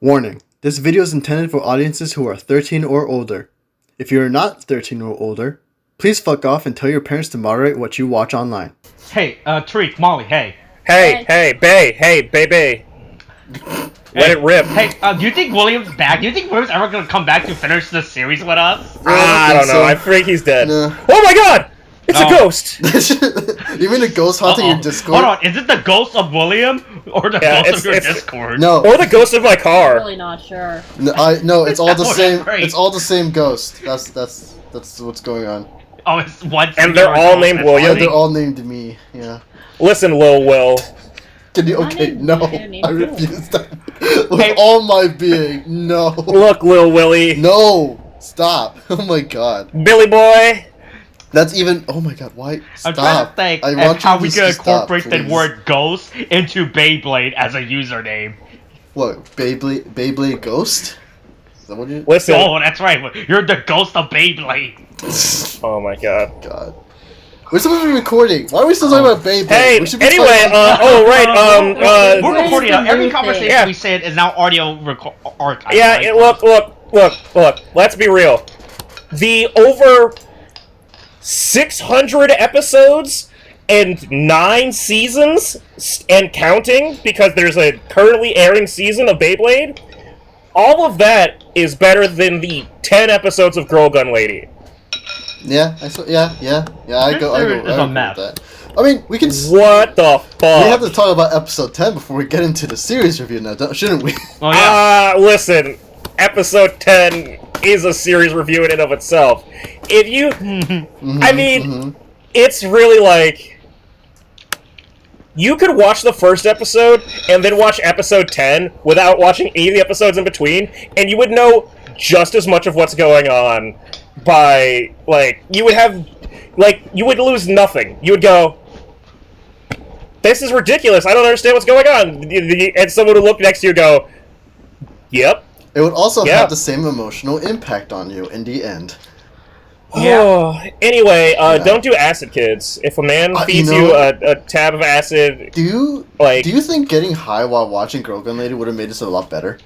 Warning, this video is intended for audiences who are 13 or older. If you are not 13 or older, please fuck off and tell your parents to moderate what you watch online. Hey, Tariq, Molly, hey. Hey, baby. Let it rip. Hey, do you think William's back? Do you think William's ever gonna come back to finish the series with us? I don't know. so. I think he's dead. No. Oh my god! It's a ghost! You mean a ghost haunting your Discord? Hold on, is it the ghost of William? Or the ghost of your Discord? No. Or the ghost of my car. I'm really not sure. No, it's all the same. Great. It's all the same ghost. That's what's going on. Oh, it's one. And they're all named William? Yeah, they're all named me. Yeah. Listen, Lil Will. Can you? My Okay, name- no. my name I is refuse that. With all my being, no. Look, Lil Willie. No. Stop. Oh my god. Billy boy. That's even. Oh my god. Why? Stop. I'm trying to think I of want how you we to can stop, incorporate the please. word ghost into Beyblade as a username. What? Beyblade Ghost? Is that what you? Listen. Oh, that's right. You're the ghost of Beyblade. Oh my god. God. We're supposed to be recording. Why are we still talking about Beyblade? Hey, We should be anyway, talking about- We're recording now. Every new conversation thing? we said is now audio archived. Yeah, right? look. Let's be real. The over 600 episodes and 9 seasons and counting, because there's a currently airing season of Beyblade, all of that is better than the 10 episodes of Girl Gun Lady. Yeah, I saw. Yeah. I go It's with a mess. that. I mean, we can. What the fuck? We have to talk about episode 10 before we get into the series review now, shouldn't we? Oh, yeah. Listen, episode 10 is a series review in and of itself. If you... I mean, it's really like... You could watch the first episode and then watch episode 10 without watching any of the episodes in between, and you would know just as much of what's going on by, like, you would have... Like, you would lose nothing. You would go... This is ridiculous. I don't understand what's going on. And someone would look next to you and go, yep. It would also have the same emotional impact on you in the end. Yeah. Oh, anyway, don't do acid, kids. If a man feeds you a tab of acid... Do you think getting high while watching Girl Gun Lady would have made this a lot better?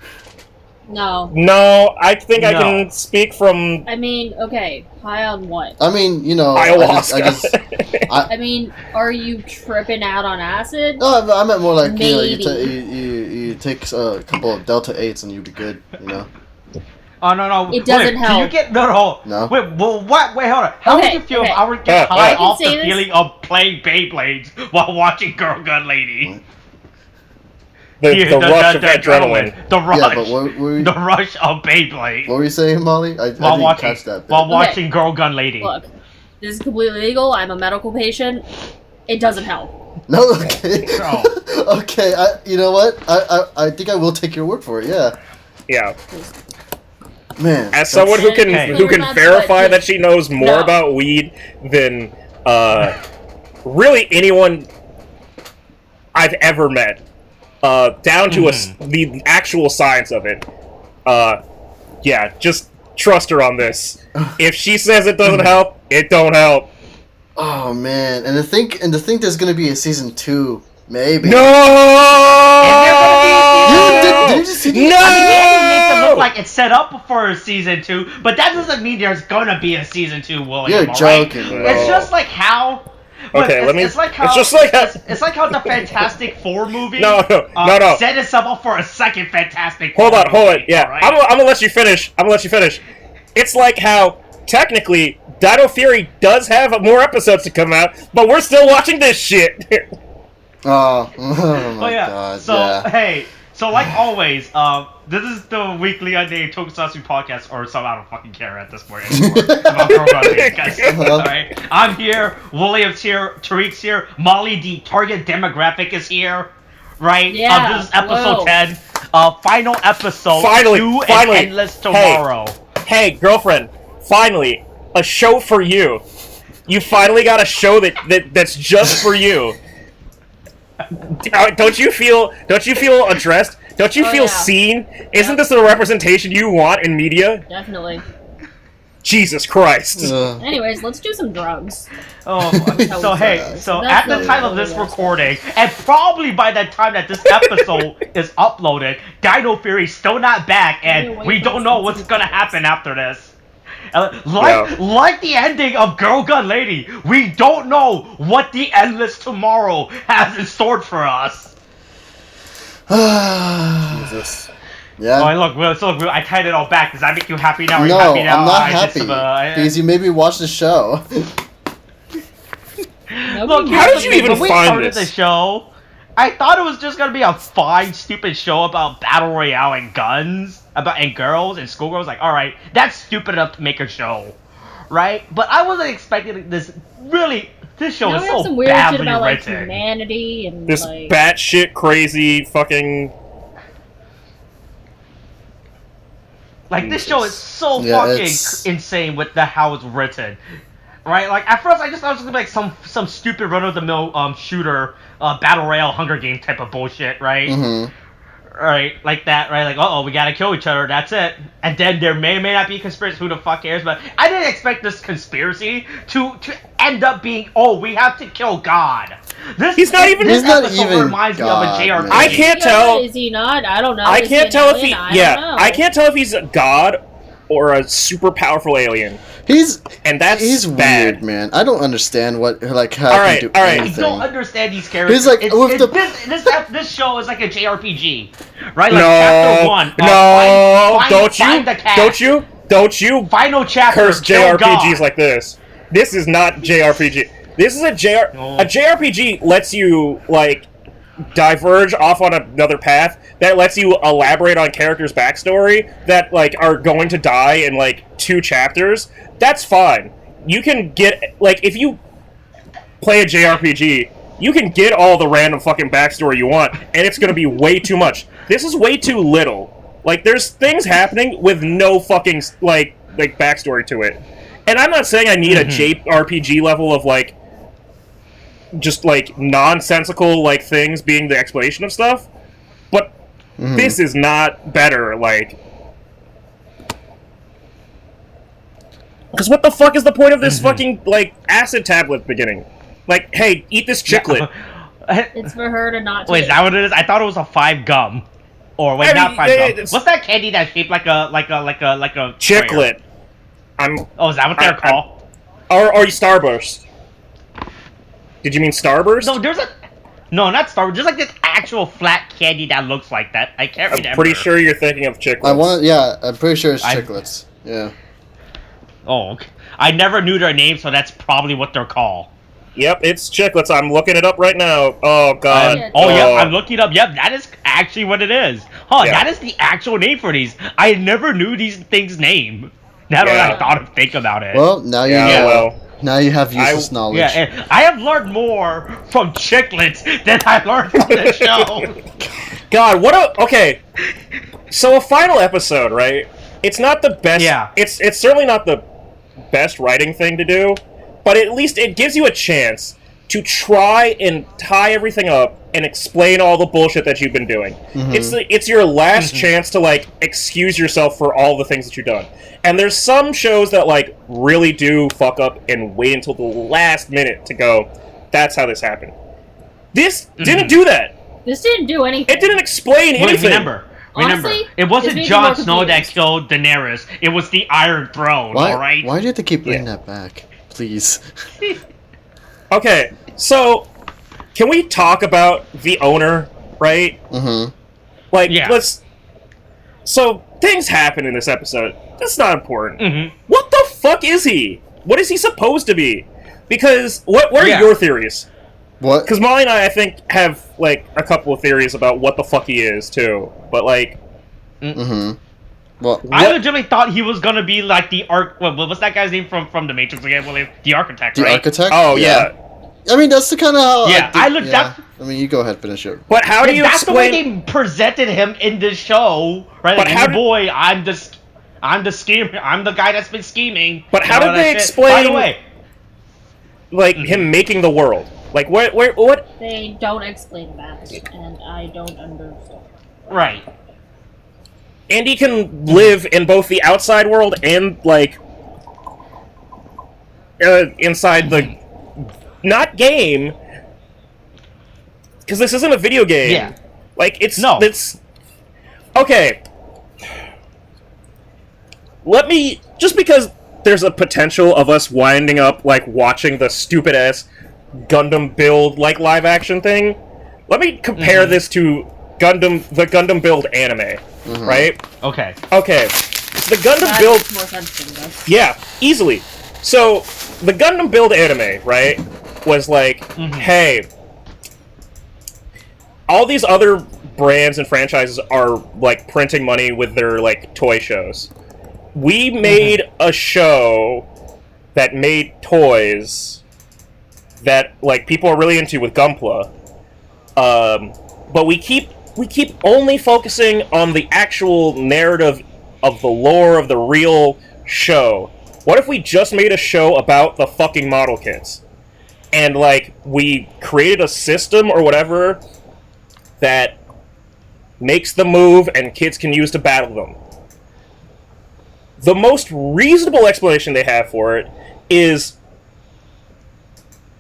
No. No, I think I can speak from... I mean, okay, high on what? I mean, you know... Ayahuasca. I mean, are you tripping out on acid? No, I meant more like, Maybe. you take a couple of Delta 8s and you'd be good, you know? Oh, no. It doesn't Can help. you get... No. No? Wait, well, what? Wait, hold on. How would you feel if I would get high I can off the say this. feeling of playing Beyblades while watching Girl Gun Lady? What? The rush of adrenaline. The rush. Yeah, but what were you... The rush of Beyblade. What were you saying, Molly? I didn't catch that bit. While watching Girl Gun Lady. Look, this is completely legal. I'm a medical patient. It doesn't help. No, okay. No. Okay, you know what? I think I will take your word for it, yeah. Yeah. Man. As someone who can Okay. who can That's verify what- that she knows more No. about weed than really anyone I've ever met, down to the actual science of it. Yeah, just trust her on this. If she says it doesn't help, it don't help. Oh man, and to think there's gonna be a season 2, maybe. No! Did you just see that? No! I mean, it makes it look like it's set up for season 2, but that doesn't mean there's gonna be a season 2, William. You're alright? joking, bro. It's just like how. Look, Okay, it's like how. It's like how the Fantastic Four movie. No. Set itself up for a second Fantastic. Hold Four on. movie, Yeah, alright? I'm gonna let you finish. It's like how, technically, Dino Fury does have more episodes to come out, but we're still watching this shit. Oh my yeah. god, So yeah. hey, so like always, this is the weekly unnamed tokusatsu podcast, or some I don't fucking care at this point anymore. About Girl Gun Lady, guys. Alright, I'm here. William's here. Tariq's here. Molly, the target demographic, is here. Right? Yeah, This is episode hello. 10. Final episode. Finally, 2 finally. and Endless Tomorrow. Hey, girlfriend, finally, a show for you. You finally got a show that's just for you. Don't you feel addressed? Don't you feel yeah. seen? Isn't this the representation you want in media? Definitely. Jesus Christ. Anyways, let's do some drugs. Oh, so hey, so That's at the time of this recording, and probably by the time that this episode is uploaded, Dino Fury's still not back, and we don't know what's gonna happen after this. Like the ending of Girl Gun Lady, we don't know what the endless tomorrow has in store for us. Jesus. Yeah. Oh, look, I tied it all back. Does that make you happy now? Are you No, happy now? I'm not happy. Because you made me watch the show. Look, how did you even when we find started this? the show, I thought it was just gonna be a fine, stupid show about battle royale and guns, and girls and schoolgirls. Like, all right, that's stupid enough to make a show, right? But I wasn't expecting this. Really, this show is so some weird shit badly about like written. humanity and This like batshit crazy fucking. Like, this show is so Yeah, fucking it's- insane with how it's written. Right? Like, at first I just thought it was gonna be like some stupid run-of-the-mill shooter, battle royale Hunger Game type of bullshit, right? Mm-hmm. Right, like that, right? Like, uh-oh, we gotta kill each other, that's it. And then there may or may not be a conspiracy, who the fuck cares? But I didn't expect this conspiracy to end up being, oh, we have to kill God. He's not even- He's not episode even reminds God, me of a JRPG. man. I can't tell. Is he not? I don't know. I Is he can't an tell if he. alien? I Yeah, don't know. I can't tell if he's a god or a super powerful alien, and that's He's bad. weird, man. I don't understand how Alright, he can do alright. I anything. don't understand these characters. He's like, with This show is like a JRPG, right? Like No, chapter 1. no, find the cat. don't you Final chapter. curse kill God. JRPGs like this. This is not JRPG. This is a JRPG lets you like diverge off on another path that lets you elaborate on characters' backstory that like are going to die in like 2 chapters. That's fine. You can get like if you play a JRPG, you can get all the random fucking backstory you want, and it's gonna be way too much. This is way too little. Like there's things happening with no fucking like backstory to it. And I'm not saying I need a JRPG level of like just like nonsensical like things being the explanation of stuff, but this is not better. Like, because what the fuck is the point of this fucking like acid tablet beginning? Like, hey, eat this chiclet. It's for her to not. Wait, is take. that what it is? I thought it was a 5 gum. Or wait, I not mean, 5 gum. it's- What's that candy that's shaped like a Chiclet. Oh, is that what they're called? Or Starburst. Did you mean Starburst? No, not Star Wars. There's like this actual flat candy that looks like that. I can't remember. I'm pretty sure you're thinking of chiclets. I'm pretty sure it's chiclets. Yeah. Oh, okay. I never knew their name, so that's probably what they're called. Yep, it's chiclets. I'm looking it up right now. Oh god. Yeah, I'm looking it up. Yep, that is actually what it is. Huh, Yeah. that is the actual name for these. I never knew these things' name. Now that I think about it. Well, now you Yeah, know. well. Now you have useless knowledge. Yeah, and I have learned more from chiclets than I learned from the show. God, okay. So a final episode, right? It's not the best. Yeah. It's certainly not the best writing thing to do, but at least it gives you a chance to try and tie everything up and explain all the bullshit that you've been doing. It's your last chance to like excuse yourself for all the things that you've done. And there's some shows that like really do fuck up and wait until the last minute to go, that's how this happened. This didn't do that. This didn't do anything. It didn't explain anything. Remember, Honestly, it wasn't this made me Jon more Snow that confused. killed Daenerys. It was the Iron Throne, alright? Why do you have to keep bringing that back? Please. Okay, so can we talk about the owner, right? Like, Yeah. So things happen in this episode. That's not important. What the fuck is he? What is he supposed to be? Because what are your theories? What? Because Molly and I think, have like a couple of theories about what the fuck he is too. But like, Well, I legitimately thought he was gonna be like the what's that guy's name from the Matrix again, William? The Architect, the right? architect? oh yeah. I mean, that's the kind of how. Yeah, I looked up. I mean, you go ahead, finish it. But how do you That's explain? the way they presented him in this show, right? But Like, how "Hey, boy, I'm the schemer. I'm the guy that's been scheming. But how and all did they that shit. explain- By the way, Like him making the world? Like what? They don't explain that, and I don't understand. right? And he can live in both the outside world and like inside the not game, because this isn't a video game. Yeah. Like it's No. It's okay. Let me just because there's a potential of us winding up like watching the stupid ass Gundam Build like live action thing. Let me compare this to the Gundam Build anime, right? Okay. Okay. The Gundam That Build makes more sense than this. yeah, easily. So, the Gundam Build anime, right, was like, hey, all these other brands and franchises are, like, printing money with their, like, toy shows. We made a show that made toys that, like, people are really into with Gunpla. But we keep only focusing on the actual narrative of the lore of the real show. What if we just made a show about the fucking model kits? And, like, we created a system or whatever that makes the move and kids can use to battle them. The most reasonable explanation they have for it is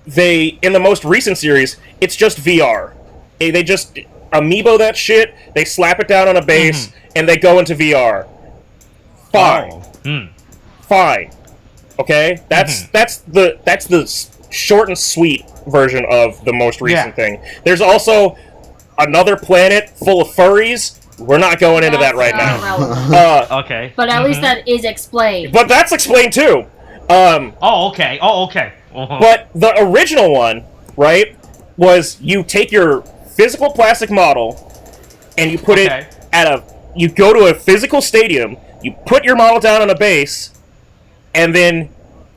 in the most recent series, it's just VR. They just amiibo that shit, they slap it down on a base, and they go into VR. Fine. Fine. Okay? That's the short and sweet version of the most recent thing. There's also another planet full of furries. We're not going into that right now. Okay. But at least that is explained. But that's explained too. Okay. But the original one, right, was you take your physical plastic model and you put it you go to a physical stadium, you put your model down on a base, and then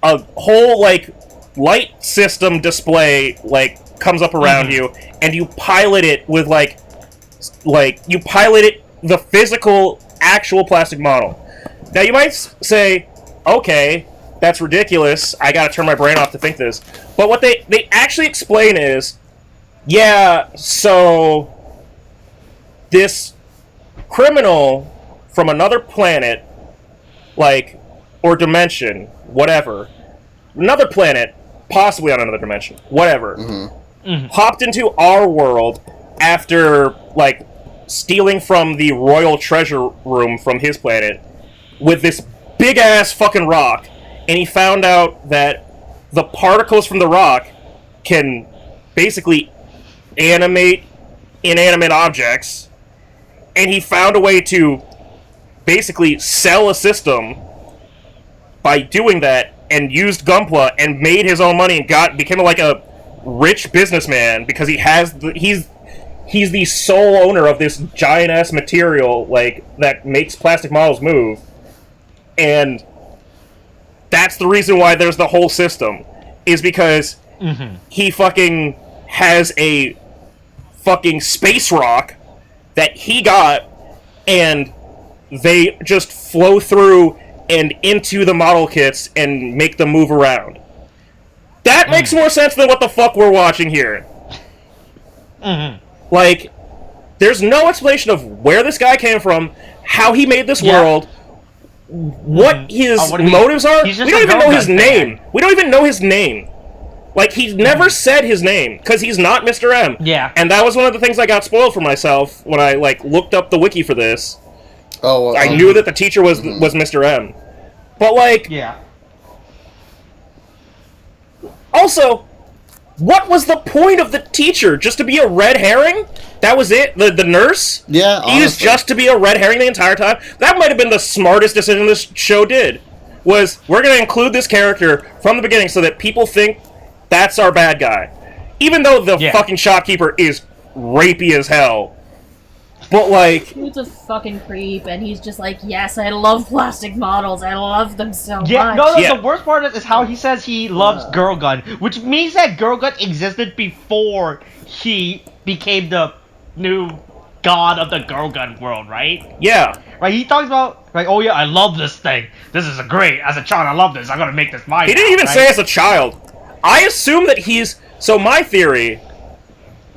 a whole, like, light system display, like, comes up around you, and you pilot it with, you pilot it, the physical, actual plastic model. Now, you might say, okay, that's ridiculous, I gotta turn my brain off to think this. But what they actually explain is, yeah, so this criminal from another planet, like, or dimension, whatever, another planet, possibly on another dimension, whatever, hopped into our world after, like, stealing from the royal treasure room from his planet with this big-ass fucking rock, and he found out that the particles from the rock can basically animate inanimate objects, and he found a way to basically sell a system by doing that, and used Gunpla and made his own money and became like a rich businessman because he's the sole owner of this giant ass material, like, that makes plastic models move, and that's the reason why there's the whole system, is because he fucking has a fucking space rock that he got, and they just flow through and into the model kits and make them move around. That makes more sense than what the fuck we're watching here. Like, there's no explanation of where this guy came from, how he made this world, what his motives are. We don't even know his name. We don't even know his name. Like, he never said his name, because he's not Mr. M. Yeah. And that was one of the things I got spoiled for myself when I, like, looked up the wiki for this. Oh, well, I knew that the teacher was Mr. M. But, like... Yeah. Also, what was the point of the teacher? Just to be a red herring? That was it? The nurse? Yeah, honestly. He was just to be a red herring the entire time? That might have been the smartest decision this show did. Was, we're going to include this character from the beginning so that people think that's our bad guy. Even though the fucking shopkeeper is rapey as hell. But, like... He's a fucking creep, and he's just like, yes, I love plastic models, I love them so much. The worst part is how he says he loves Girl Gun, which means that Girl Gun existed before he became the new god of the Girl Gun world, right? Yeah. Right, he talks about, like, oh yeah, I love this thing. This is great. As a child, I love this. I'm gonna make this mine. He didn't even say as a child. I assume that he's... So my theory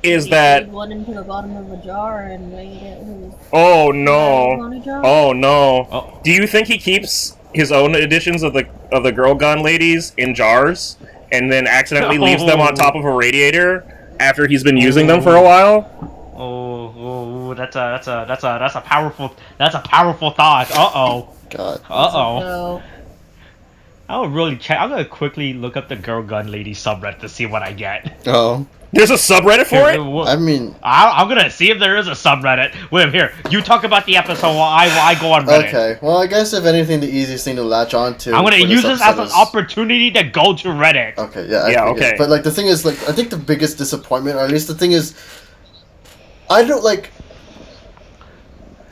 is that... One into the bottom of a jar and made it his... Oh no. Oh no. Do you think he keeps his own editions of the Girl Gun ladies in jars, and then accidentally leaves them on top of a radiator after he's been using them for a while. That's a powerful thought. God. So, I'll really check. I'm gonna quickly look up the Girl Gun Lady subreddit to see what I get. Oh. There's a subreddit for it? I mean... I'm gonna see if there is a subreddit. Wait, here. You talk about the episode while I go on Reddit. Okay. Well, I guess if anything, the easiest thing to latch on to... I'm gonna use this as an is... opportunity to go to Reddit. Okay, yeah, okay. But, like, the thing is, like, I think the biggest disappointment, or at least the thing is... I don't, like...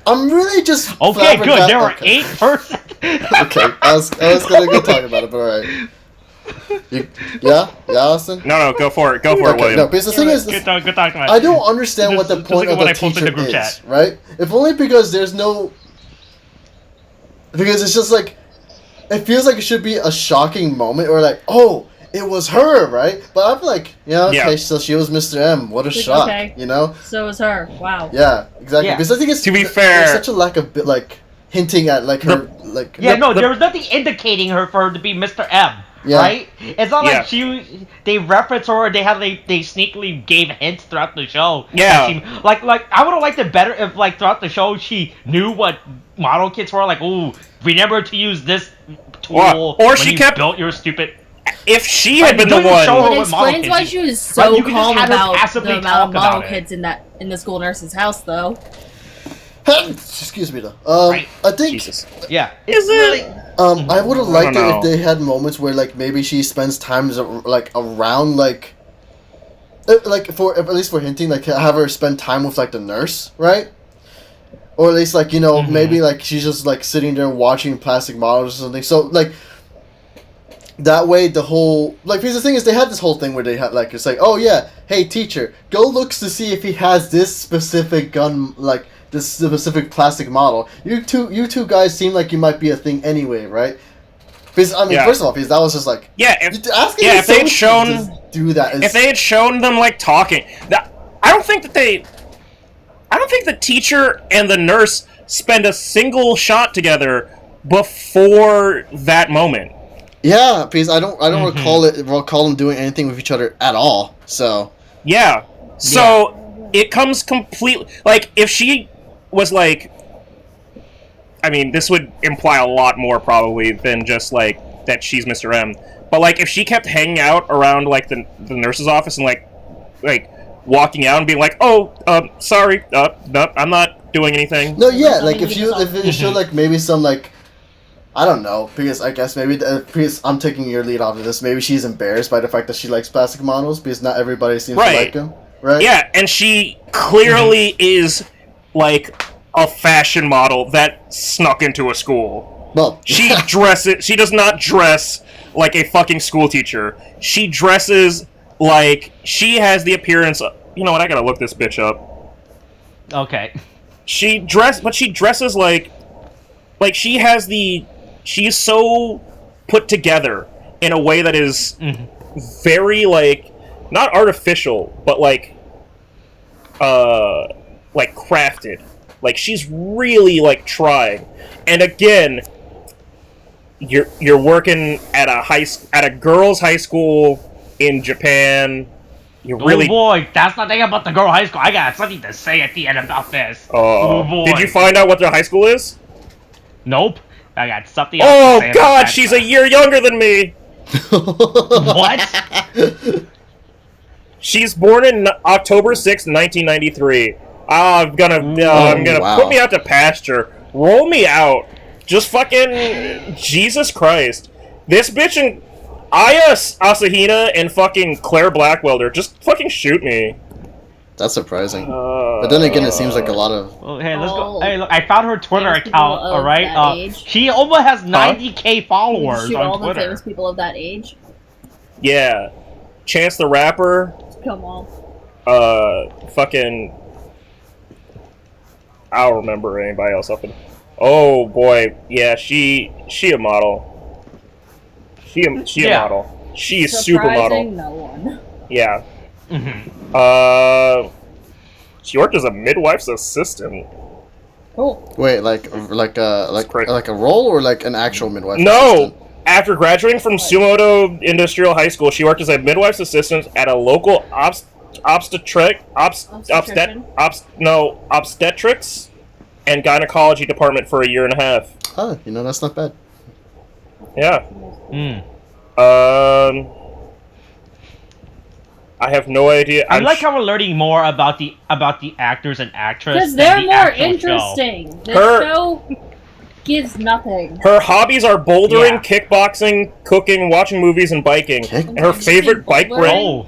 I'm really just... Okay, good. There were 8 persons. Okay, I was gonna go talk about it, but alright. Yeah, Austin? No, go for it, William. No, because the thing is, good talking about it. I don't understand what the point of the teacher is, right? If only because there's no... Because it's just like... It feels like it should be a shocking moment, or like, oh, it was her, right? But I'm like, okay, so she was Mr. M. What a shock, you know? So was her. Wow. Yeah, exactly. Yeah. Because I think it's... To be fair... There's such a lack of, like, hinting at, like, her, like... Yeah, there was nothing indicating for her to be Mr. M. Yeah. Right? It's not like they reference her or they sneakily gave hints throughout the show. Yeah. Like I would have liked it better if like throughout the show she knew what model kits were, like, ooh, remember to use this tool or when she you kept built your stupid... If she had been the one... It explains why she was so calm about the amount of model kits in the school nurse's house, though. Excuse me, though. I think... Jesus. Yeah. Is it? I would have liked it know. if they had moments where, like, maybe she spends time, like, around, like, for at least for hinting, like, have her spend time with, like, the nurse, right? Or at least, like, maybe, like, she's just, like, sitting there watching plastic models or something. So, like, that way the whole... Like, because the thing is, they had this whole thing where they had, like, it's like, oh, yeah, hey, teacher, go look to see if he has this specific gun, like... this specific plastic model. You two guys seem like you might be a thing anyway, right? Because I mean, first of all, because that was just like if they had shown do that. If they had shown them like talking, I don't think the teacher and the nurse spend a single shot together before that moment. Yeah, because I don't recall them doing anything with each other at all. So it comes completely like if she was like, I mean, this would imply a lot more probably than just like that she's Mr. M. But like if she kept hanging out around like the nurse's office and like walking out and being like, oh, sorry, no, I'm not doing anything. No, yeah, like if it showed like maybe some like, I don't know, because I guess maybe because I'm taking your lead off of this, maybe she's embarrassed by the fact that she likes plastic models because not everybody seems to like them, right? Yeah, and she clearly is like a fashion model that snuck into a school. Well, she does not dress like a fucking school teacher. She dresses like she has the appearance of, you know what, I gotta look this bitch up. Okay. She dresses like she's so put together in a way that is very like not artificial, but like crafted. Like she's really like trying. And again, you're working at a girls' high school in Japan. You really... Oh boy, that's the thing about the girl high school. I got something to say at the end about this. Oh boy. Did you find out what their high school is? Nope. I got something else to say. Oh god, she's a year younger than me. What? She's born in October 6th, 1993. I'm gonna put me out to pasture. Roll me out. Just fucking Jesus Christ. This bitch and Aya Asahina and fucking Claire Blackwelder, just fucking shoot me. That's surprising. But then again, it seems like a lot of... Well, hey, let's go. Hey, look, I found her Twitter account, alright? She almost has 90k followers shoot on all Twitter. the famous people of that age? Yeah. Chance the Rapper. Come on. Fucking... I don't remember anybody else up in... Oh, boy. Yeah, she a model. She a model. She is supermodel. No one. Yeah. She worked as a midwife's assistant. Cool. Wait, like a role or like an actual midwife? No! Assistant? After graduating from Sumoto Industrial High School, she worked as a midwife's assistant at a local obstetrics and gynecology department for a year and a half. Huh, that's not bad. Yeah. Mm. I have no idea. I like how we're learning more about the actors and actresses. Because they're more interesting. This show gives nothing. Her hobbies are bouldering, kickboxing, cooking, watching movies, and biking. And her favorite bike brand...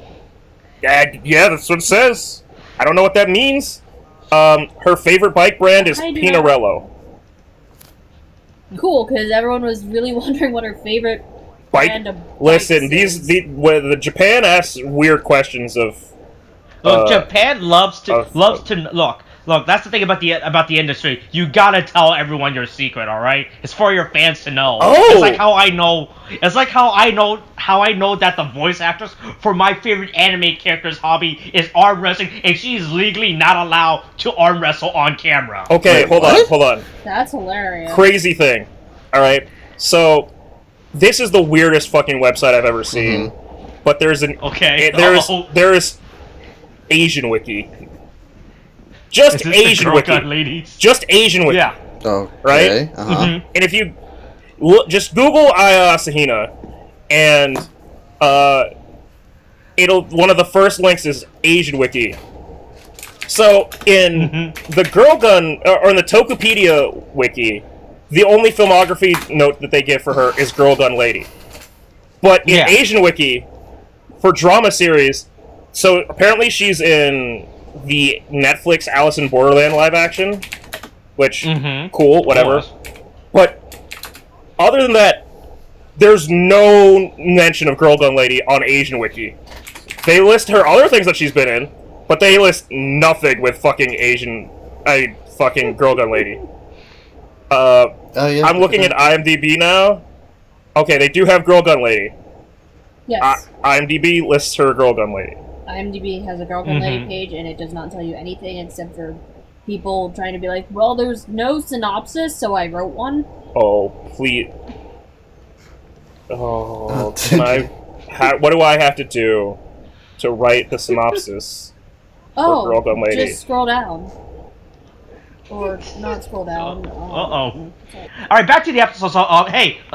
Yeah, that's what it says. I don't know what that means. Her favorite bike brand is Pinarello. Cool, because everyone was really wondering what her favorite brand of Listen, bikes the Japan asks weird questions of. Look, Japan loves to look. That's the thing about the industry. You gotta tell everyone your secret, all right? It's for your fans to know. Oh! It's like how I know that the voice actress for my favorite anime character's hobby is arm wrestling, and she is legally not allowed to arm wrestle on camera. Okay, hold on. That's hilarious. Crazy thing. All right, so this is the weirdest fucking website I've ever seen. But there's there's Asian Wiki. Just Asian Wiki. Just Asian Wiki. Yeah. Oh. Right? Uh-huh. And if you just Google Aya Asahina, and one of the first links is Asian Wiki. So in the Girl Gun or in the Tokupedia Wiki, the only filmography note that they give for her is Girl Gun Lady. But in Asian Wiki, for drama series, so apparently she's in the Netflix Alice in Borderland live action, which, cool, whatever. But other than that, there's no mention of Girl Gun Lady on Asian Wiki. They list her other things that she's been in, but they list nothing with fucking fucking Girl Gun Lady. I'm looking at IMDb now. Okay, they do have Girl Gun Lady. Yes. IMDb lists her Girl Gun Lady. IMDb has a Girl Gun Lady page, and it does not tell you anything except for people trying to be like, well, there's no synopsis, so I wrote one. Oh, please. Oh, what do I have to do to write the synopsis for Girl Gun Lady? Just scroll down. Or not scroll down. All right, back to the episode. So,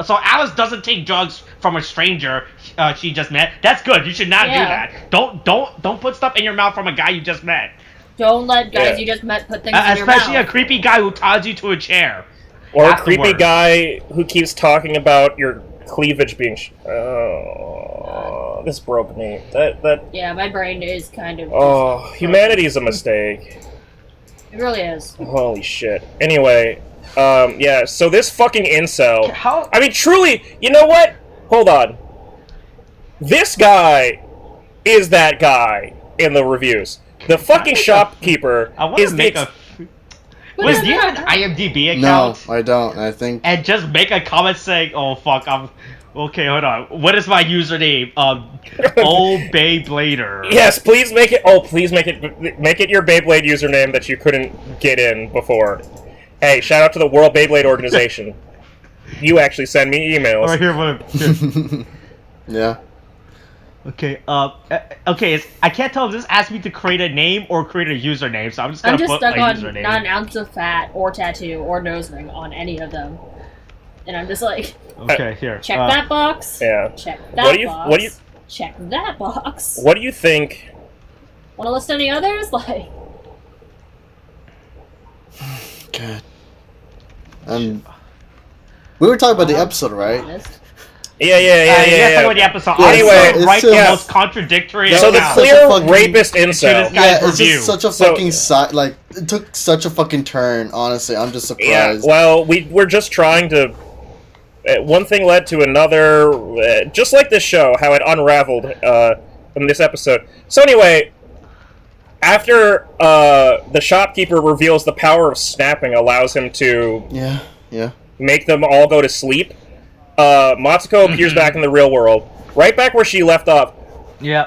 so Alice doesn't take drugs from a stranger she just met. That's good. You should not do that. Don't put stuff in your mouth from a guy you just met. Don't let guys you just met put things in your mouth. Especially a creepy guy who ties you to a chair. Or a creepy guy who keeps talking about your cleavage being. This broke me. Yeah, my brain is kind of. Oh, humanity is a mistake. It really is. Holy shit. Anyway, yeah, so this fucking incel... I mean, truly, you know what? Hold on. This guy is that guy in the reviews. The fucking shopkeeper is the... Do you have an IMDb account? No, I don't, I think... And just make a comment saying, oh, fuck, okay, hold on. What is my username? Beyblader. Yes, please make it. Oh, please make it your Beyblade username that you couldn't get in before. Hey, shout out to the World Beyblade Organization. You actually send me emails. Right here, yeah. Okay. Okay. I can't tell if this asks me to create a name or create a username, so I'm just gonna put stuck my on username. Not an ounce of fat or tattoo or nose ring on any of them, and I'm just like. Okay, here. Check that box. Yeah. Check that box. What do you? Check that box. What do you think? Want to list any others? Like. God. We were talking about the episode, right? Yeah. Talking about the episode. Anyway, write the most contradictory. So the clear rapist incel. Yeah, it's just such a fucking like it took such a fucking turn. Honestly, I'm just surprised. Yeah. Well, we're just trying to. One thing led to another, just like this show, how it unraveled in this episode. So anyway, after the shopkeeper reveals the power of snapping allows him to make them all go to sleep, Matsuko appears back in the real world, right back where she left off. Yeah.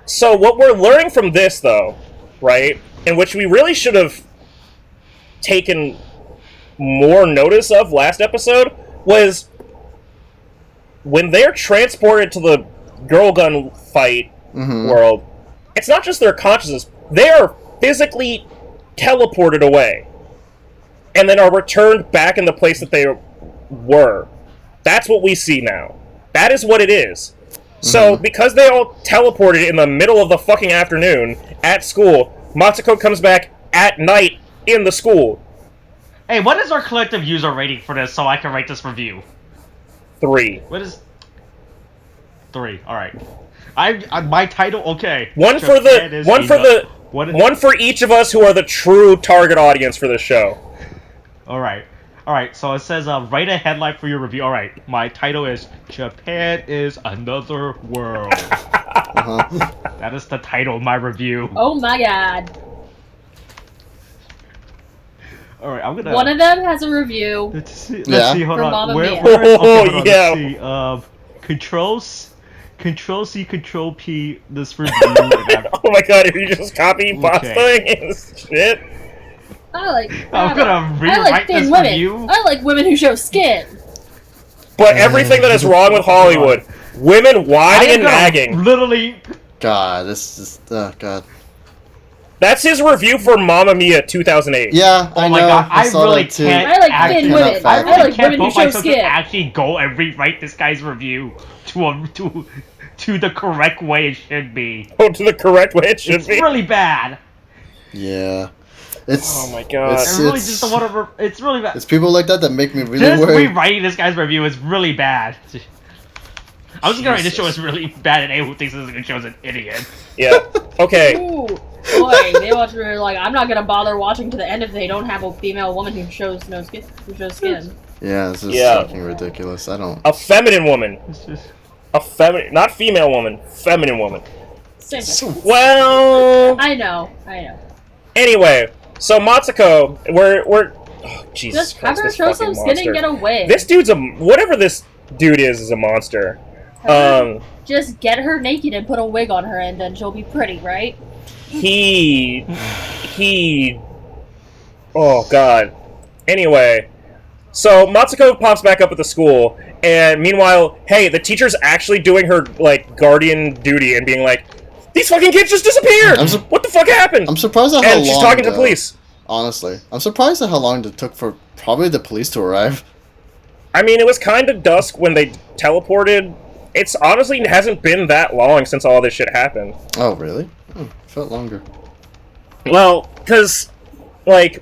So what we're learning from this, though, right, in which we really should have taken more notice of last episode was when they're transported to the girl gun fight world. It's not just their consciousness; they are physically teleported away, and then are returned back in the place that they were. That's what we see now. That is what it is. So, because they all teleported in the middle of the fucking afternoon at school, Matsuko comes back at night in the school. Hey, what is our collective user rating for this so I can write this review? 3. What is... 3, alright. My title, okay. One for each of us who are the true target audience for this show. Alright, so it says, write a headline for your review. Alright, my title is Japan is Another World. That is the title of my review. Oh my god. Alright, I'm gonna... One of them has a review. Let's see, hold on. Mamma Where, Mia. okay, let's see. Control C, Control P, this review. Oh my god, are you just copying pasta shit? I'm gonna rewrite this women. review. I like women who show skin. But everything that is wrong with Hollywood. Women whining and nagging. Literally... God, this is... Oh, God. That's his review for Mamma Mia 2008. Yeah, I know. my god, I saw really that too. can't... I like thin women. I really like can't women who put show myself to skin. actually go and rewrite this guy's review to the correct way it should be. Oh, to the correct way it should It's be? really bad. Yeah. It's... Oh my god. I really just don't want to... It's really bad. It's people like that make me really Just worried. rewriting this guy's review is really bad. I was just gonna write this show is really bad, and anyone who thinks this is a good show is an idiot. Yeah. Okay. Ooh, boy, they watch me like I'm not gonna bother watching to the end if they don't have a female woman who shows no skin. Who shows skin. Yeah, this is Yeah. fucking ridiculous. I don't... A feminine woman. It's just... A feminine... Not female woman. Feminine woman. Same thing. Well... I know. Anyway, so Matsuko, we're... Oh, Jesus Just have Christ, her this show fucking some skin monster. and get away. This dude's a... Whatever this dude is a monster. Just get her naked and put a wig on her, and then she'll be pretty, right? He... Oh, God. Anyway, so Matsuko pops back up at the school, and meanwhile, hey, the teacher's actually doing her, like, guardian duty and being like, these fucking kids just disappeared! What the fuck happened? I'm surprised at how long... And she's talking to the police. Honestly. I'm surprised at how long it took for probably the police to arrive. I mean, it was kind of dusk when they teleported. It's honestly hasn't been that long since all this shit happened. Oh, really? Oh, felt longer. Well, because, like,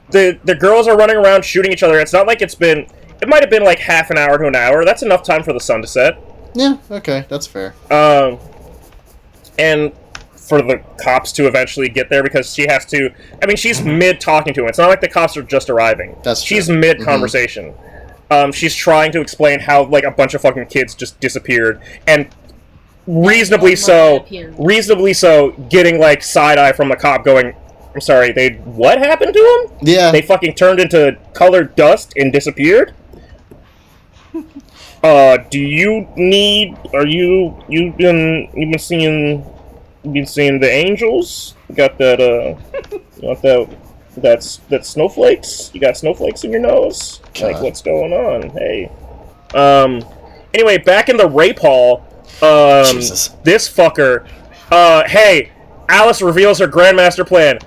the girls are running around shooting each other. It's not like it's been... It might have been, like, half an hour to an hour. That's enough time for the sun to set. Yeah, okay, that's fair. And for the cops to eventually get there, because she has to... I mean, she's mid-talking to him. It's not like the cops are just arriving. She's mid-conversation. She's trying to explain how, like, a bunch of fucking kids just disappeared, and reasonably so, getting, like, side-eye from the cop going, I'm sorry, what happened to them? Yeah. They fucking turned into colored dust and disappeared? Do you need, you've been seeing the angels? You got that snowflakes? You got snowflakes in your nose? God. Like, what's going on? Hey. Anyway, back in the rape hall, Jesus. this fucker, hey, Alice reveals her grandmaster plan.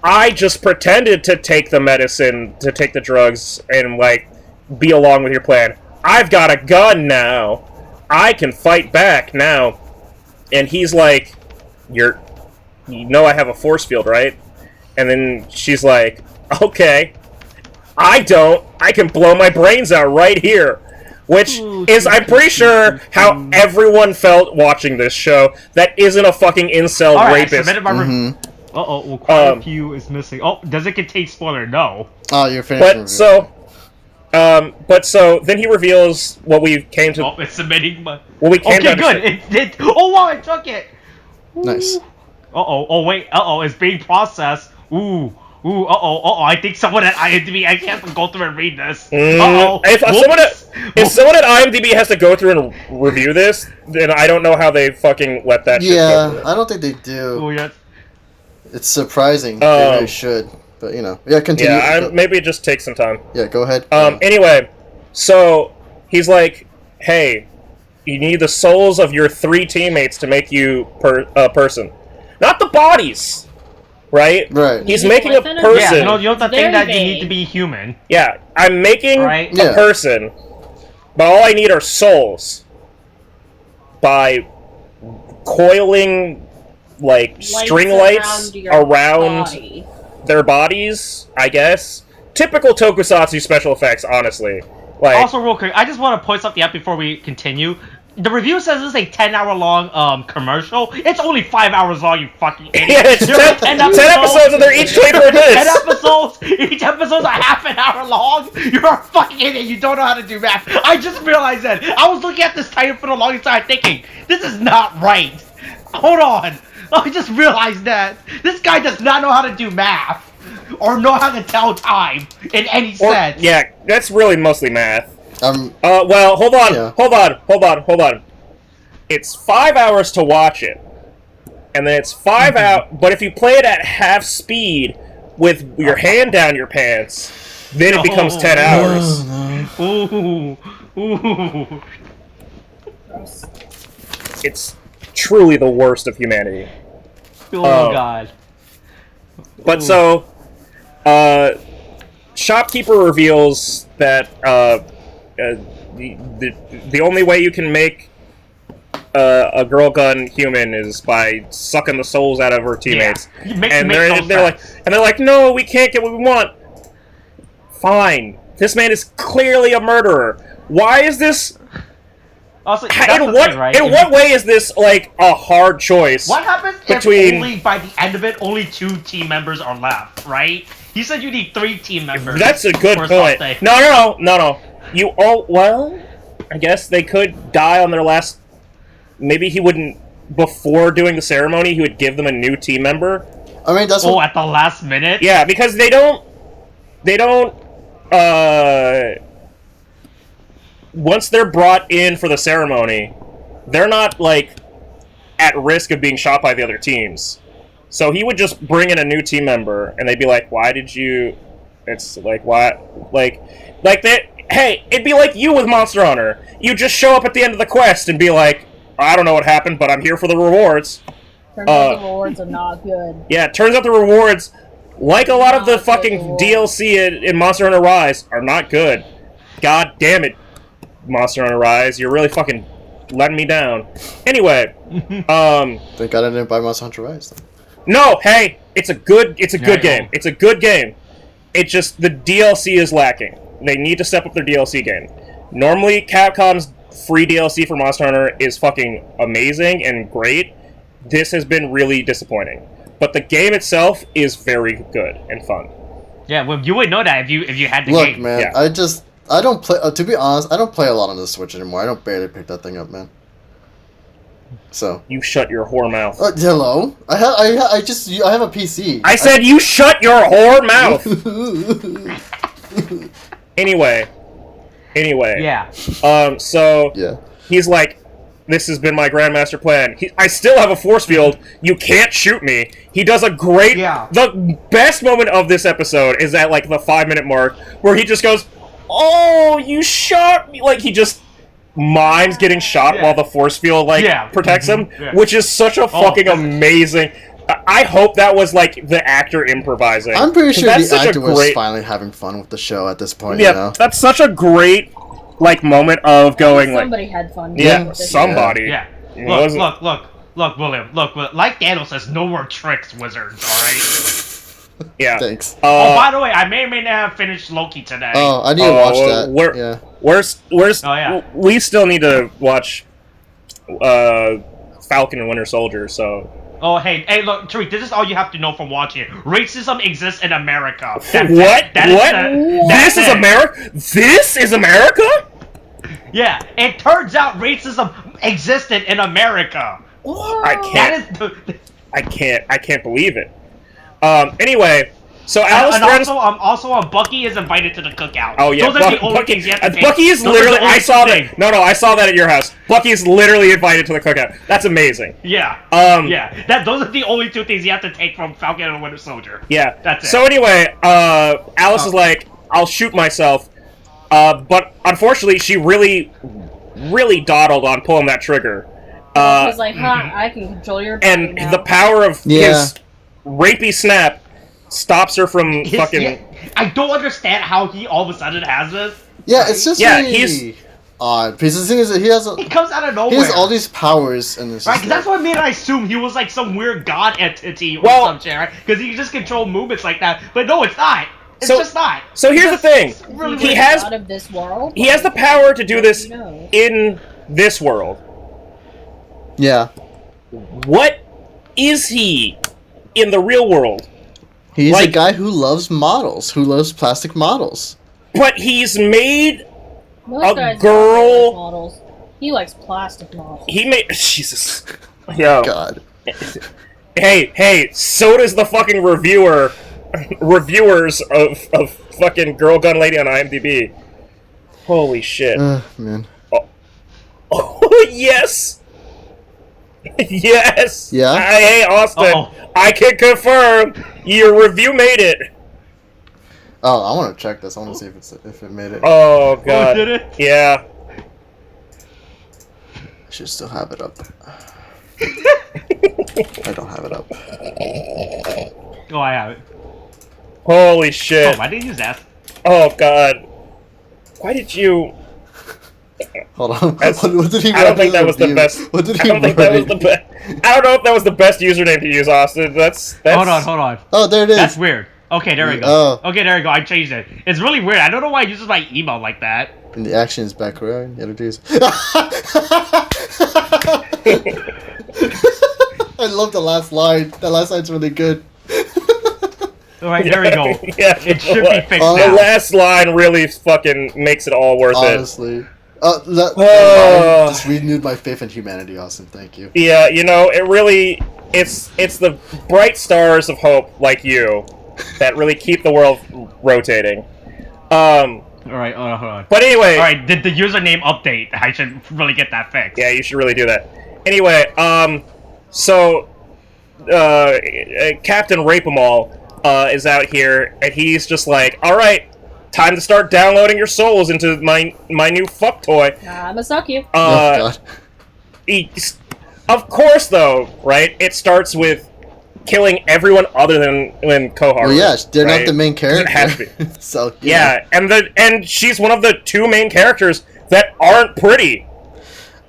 I just pretended to take the medicine, to take the drugs, and, like, be along with your plan. I've got a gun now. I can fight back now. And he's like, you know I have a force field, right? And then she's like, okay. I don't. I can blow my brains out right here. Which is, I'm pretty sure, how everyone felt watching this show that isn't a fucking incel rapist. I submitted my uh-oh, well, quite a few is missing. Oh, does it contain spoiler? No. Oh, you're finished. But so then he reveals what we came to. Oh, it's submitting my. What we came to. Okay, good. Oh wow, I took it. Nice. Oh wait. It's being processed. Ooh. I think someone at IMDb. I can't go through and read this. If someone at IMDb has to go through and review this, then I don't know how they fucking let that shit go through. I don't think they do. Oh yeah. It's surprising. They really should. But, yeah, continue. Yeah, maybe it just takes some time. Yeah, go ahead. Anyway, so he's like, hey, you need the souls of your 3 teammates to make you a person. Not the bodies, right? Right. He's making a person. Yeah, you know the thing that you need to be human. Yeah, I'm making a person, but all I need are souls. By coiling, string lights around their bodies, I guess. Typical tokusatsu special effects, honestly. Also, real quick, I just want to point something out before we continue. The review says this is a 10-hour-long commercial. It's only 5 hours long, you fucking idiot. Yeah, it's 10 episodes and they're each 24 minutes. 10 episodes, each episode's a half an hour long. You're a fucking idiot, you don't know how to do math. I just realized that. I was looking at this title for the longest time thinking, this is not right. Hold on. I just realized that. This guy does not know how to do math. Or know how to tell time in any sense. Yeah, that's really mostly math. Well, hold on. It's 5 hours to watch it. And then it's 5 hours, but if you play it at half speed with your hand down your pants, then it becomes 10 hours. Ooh. It's truly the worst of humanity. Oh, God. But so, Shopkeeper reveals that the only way you can make a girl gun human is by sucking the souls out of her teammates. Yeah. They're like, no, we can't get what we want. Fine, this man is clearly a murderer. Why is this? Also, in what way is this a hard choice? What happens if only by the end of it only 2 team members are left? Right? You said you need 3 team members. That's a good point. No. Well, I guess they could die on their last. Maybe he wouldn't. Before doing the ceremony, he would give them a new team member. I mean, that's at the last minute. Yeah, because they don't. Once they're brought in for the ceremony, they're not at risk of being shot by the other teams. So he would just bring in a new team member, and they'd be like, "Why did you?" It's why? Hey, it'd be like you with Monster Hunter. You just show up at the end of the quest and be like, "I don't know what happened, but I'm here for the rewards." Turns out the rewards are not good. Yeah, it turns out the rewards, like a lot of the fucking DLC in Monster Hunter Rise, are not good. God damn it, Monster Hunter Rise, you're really fucking letting me down. Anyway, Thank God I didn't buy Monster Hunter Rise. Then. No, hey, it's a good game. It's a good game. It's just the DLC is lacking. They need to step up their DLC game. Normally, Capcom's free DLC for Monster Hunter is fucking amazing and great. This has been really disappointing. But the game itself is very good and fun. Yeah, well, you would know that if you had the game. Look, man, yeah. I don't play. To be honest, I don't play a lot on the Switch anymore. I don't barely pick that thing up, man. So you shut your whore mouth. Hello, I have a PC. I said you shut your whore mouth. Anyway. Yeah. So yeah. He's like, this has been my Grandmaster plan. I still have a force field. You can't shoot me. He does a great. Yeah. The best moment of this episode is at the 5-minute mark where he just goes, "Oh, you shot me!" He just mimes getting shot while the force field protects him, which is such a fucking amazing. I hope that was the actor improvising. I'm pretty sure the actor was finally having fun with the show at this point. Yeah, that's such a great moment of going somebody had fun. Yeah, somebody. Yeah. Look, William. Look, like Daniel says, no more tricks, wizards. All right. Yeah. Thanks. By the way, I may or may not have finished Loki today. Oh, I need to watch that. Where's? Oh yeah. We still need to watch Falcon and Winter Soldier. So. Oh hey, look, Tariq, this is all you have to know from watching it. Racism exists in America. What? This is America? This is America? Yeah, it turns out racism existed in America. I can't believe it. Anyway, So Alice and threatens. also, Bucky is invited to the cookout. Oh yeah, those are the only things you have to take. Bucky is Those are the literally. only I saw things. that. No, I saw that at your house. Bucky is literally invited to the cookout. That's amazing. Yeah. Yeah. Those are the only 2 things you have to take from Falcon and Winter Soldier. Yeah. That's it. So anyway, Alice is like, I'll shoot myself, but unfortunately, she really dawdled on pulling that trigger. He's like, I can control your body And now. the power of his rapey snap stops her from fucking. Yeah, I don't understand how he all of a sudden has this. Yeah, it's just Yeah, really he's- odd. Because the thing is that he has It comes out of nowhere. he has all these powers and it's Right, just 'cause that's like, what made I assume he was like some weird god entity or Well- some shit, right? Because he can just control movements like that. But no, it's not. It's So- just not. So here's the thing. Is really He weird. has out of this world. he has the power to do this No. in this world. yeah. What is he in the real world? He's a Like- guy who loves models, who loves plastic models. But he's made. Most A guys girl- don't like models. He likes plastic models. He made. Jesus. Yo. God. Hey, so does the fucking reviewers of fucking Girl Gun Lady on IMDb. Holy shit. Man. Oh, yes! Yes! Yeah? Hey, Austin, Uh-oh. I can confirm your review made it. Oh, I want to check this. I want to see if it made it. Oh, God. did it? Yeah. I should still have it up. I don't have it up. Oh, I have it. Holy shit. Oh, I didn't use that. Oh, God. Why did you... Hold on. That's- What did he I don't write think in that was the review? best. What did I he don't think that was write? the best. I don't know if that was the best username to use, Austin. That's Hold on. Oh, there it is. That's weird. Okay, there we go. Oh. Okay, there we go. I changed it. It's really weird. I don't know why it uses my email like that. And the action is back where introduce. I love the last line. That last line's really good. All right, there we go. Yeah, It should be fixed Oh, The now. last line really fucking makes it all worth it. Honestly. That Oh. line just renewed my faith in humanity, Austin. Thank you. Yeah, you know, it really it's the bright stars of hope like you that really keep the world rotating. All right, hold on. But anyway, All right, did the username update? I should really get that fixed. yeah, you should really do that. Anyway, so Captain Rape-em-all is out here, and he's just like, all right, time to start downloading your souls into my new fuck toy. I'ma suck you. Oh, God. Of course, though, right? It starts with killing everyone other than Kohar. Well, yeah, they're right? not the main character. It has to be. So, Yeah, and she's one of the 2 main characters that aren't pretty.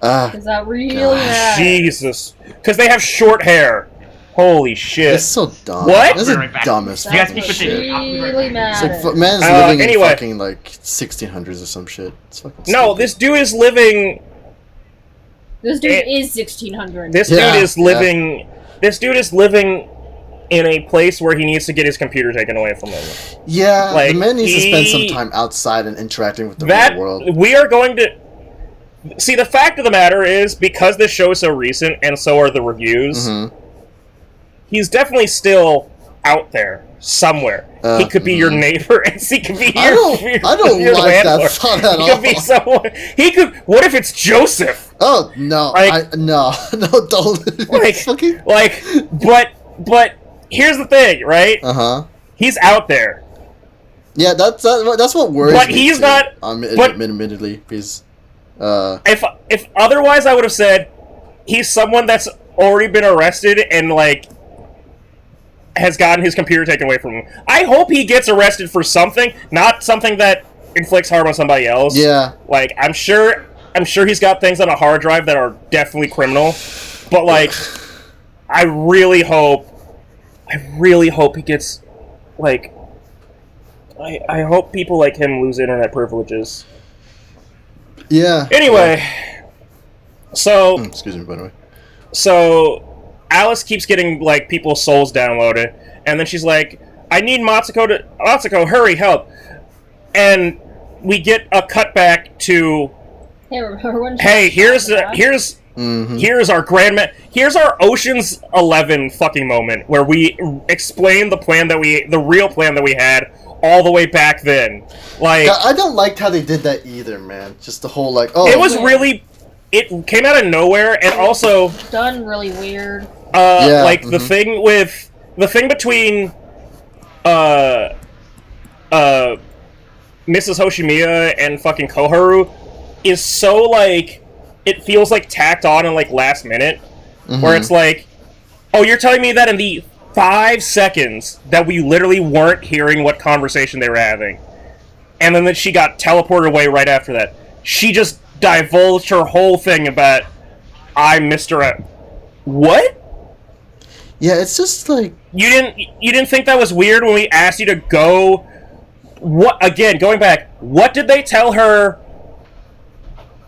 Does that really Gosh. matter? Jesus, because they have short hair. Holy shit! It's so dumb. What? This Be is right back. dumbest You guys fucking keep it shit. in. I'll be right Really back. It's matter. like man's Uh, living anyway. in fucking like 1600s or some shit. It's fucking No, stupid. this dude is living. This dude It- is 1600. This Yeah, dude is yeah. living. This dude is living in a place where he needs to get his computer taken away from him. Yeah, like, the man needs to spend some he- time outside and interacting with the That real world. we are going to see. The fact of the matter is, because this show is so recent, and so are the reviews. Mhm. He's definitely still out there somewhere. He could be your neighbor, and he could be I your. I don't your like that landlord. thought at He could be all. someone. He could. What if it's Joseph? Oh no! Like- no, don't. Like, fucking. but here's the thing, right? Uh-huh. He's out there. Yeah, that's what worries But me. he's too. not- but- Admittedly, because If otherwise, I would have said he's someone that's already been arrested and like has gotten his computer taken away from him. I hope he gets arrested for something, not something that inflicts harm on somebody else. yeah, Like I'm sure he's got things on a hard drive that are definitely criminal, but like I really hope he gets like I hope people like him lose internet privileges. yeah. Anyway, so Excuse me, by the way. so Alice keeps getting like people's souls downloaded, and then she's like, "I need Matsuko, hurry, help!" And we get a cutback to, Hey, remember when "Hey, here's Here's our here's our Ocean's 11 fucking moment where we explain the real plan that we had all the way back then. Like, I don't like how they did that either, man. Just the whole like, oh, it was really, it came out of nowhere, and also done really weird. The thing between Mrs. Hoshimiya and fucking Koharu is so, like, it feels like tacked on and, like, last minute, where it's like, oh, you're telling me that in the 5 seconds that we literally weren't hearing what conversation they were having, and then that she got teleported away right after that. She just divulged her whole thing about, I'm Mr. M. What? Yeah, it's just like... You didn't think that was weird when we asked you to go... What, again, going back, what did they tell her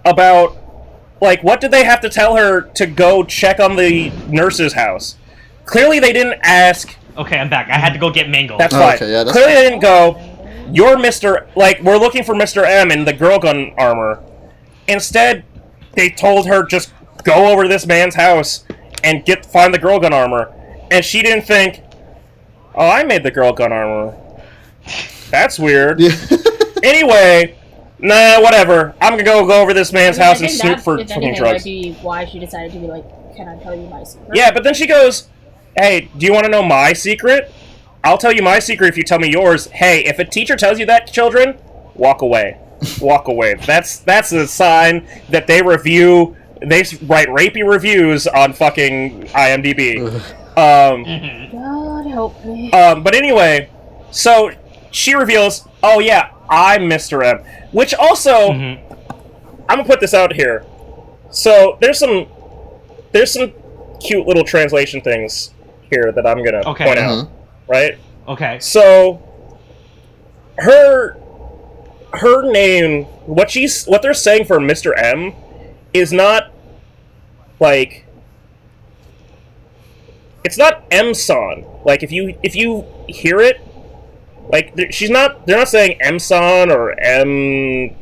about... Like, what did they have to tell her to go check on the nurse's house? Clearly they didn't ask... Okay, I'm back. I had to go get mango. That's fine. Okay, yeah, that's Clearly they didn't go, you're Mr... Like, we're looking for Mr. M in the girl gun armor. Instead, they told her, just go over to this man's house and find the girl gun armor. And she didn't think, oh, I made the girl gun armor. That's weird. Yeah. Anyway, nah, whatever. I'm gonna go over this man's house and snoop for if fucking anything, drugs. might be why she decided to be like, can I tell you my secret? Yeah, but then she goes, hey, do you want to know my secret? I'll tell you my secret if you tell me yours. Hey, if a teacher tells you that, children, walk away. Walk away. That's a sign that they write rapey reviews on fucking IMDb. God help me. But anyway, so she reveals, oh yeah, I'm Mr. M. Which also, I'm gonna put this out here. So there's some cute little translation things here that I'm gonna point out, right? Okay. So her name, what they're saying for Mr. M is not like, it's not M-san. Like, if you hear it, like, they're not saying M-san or M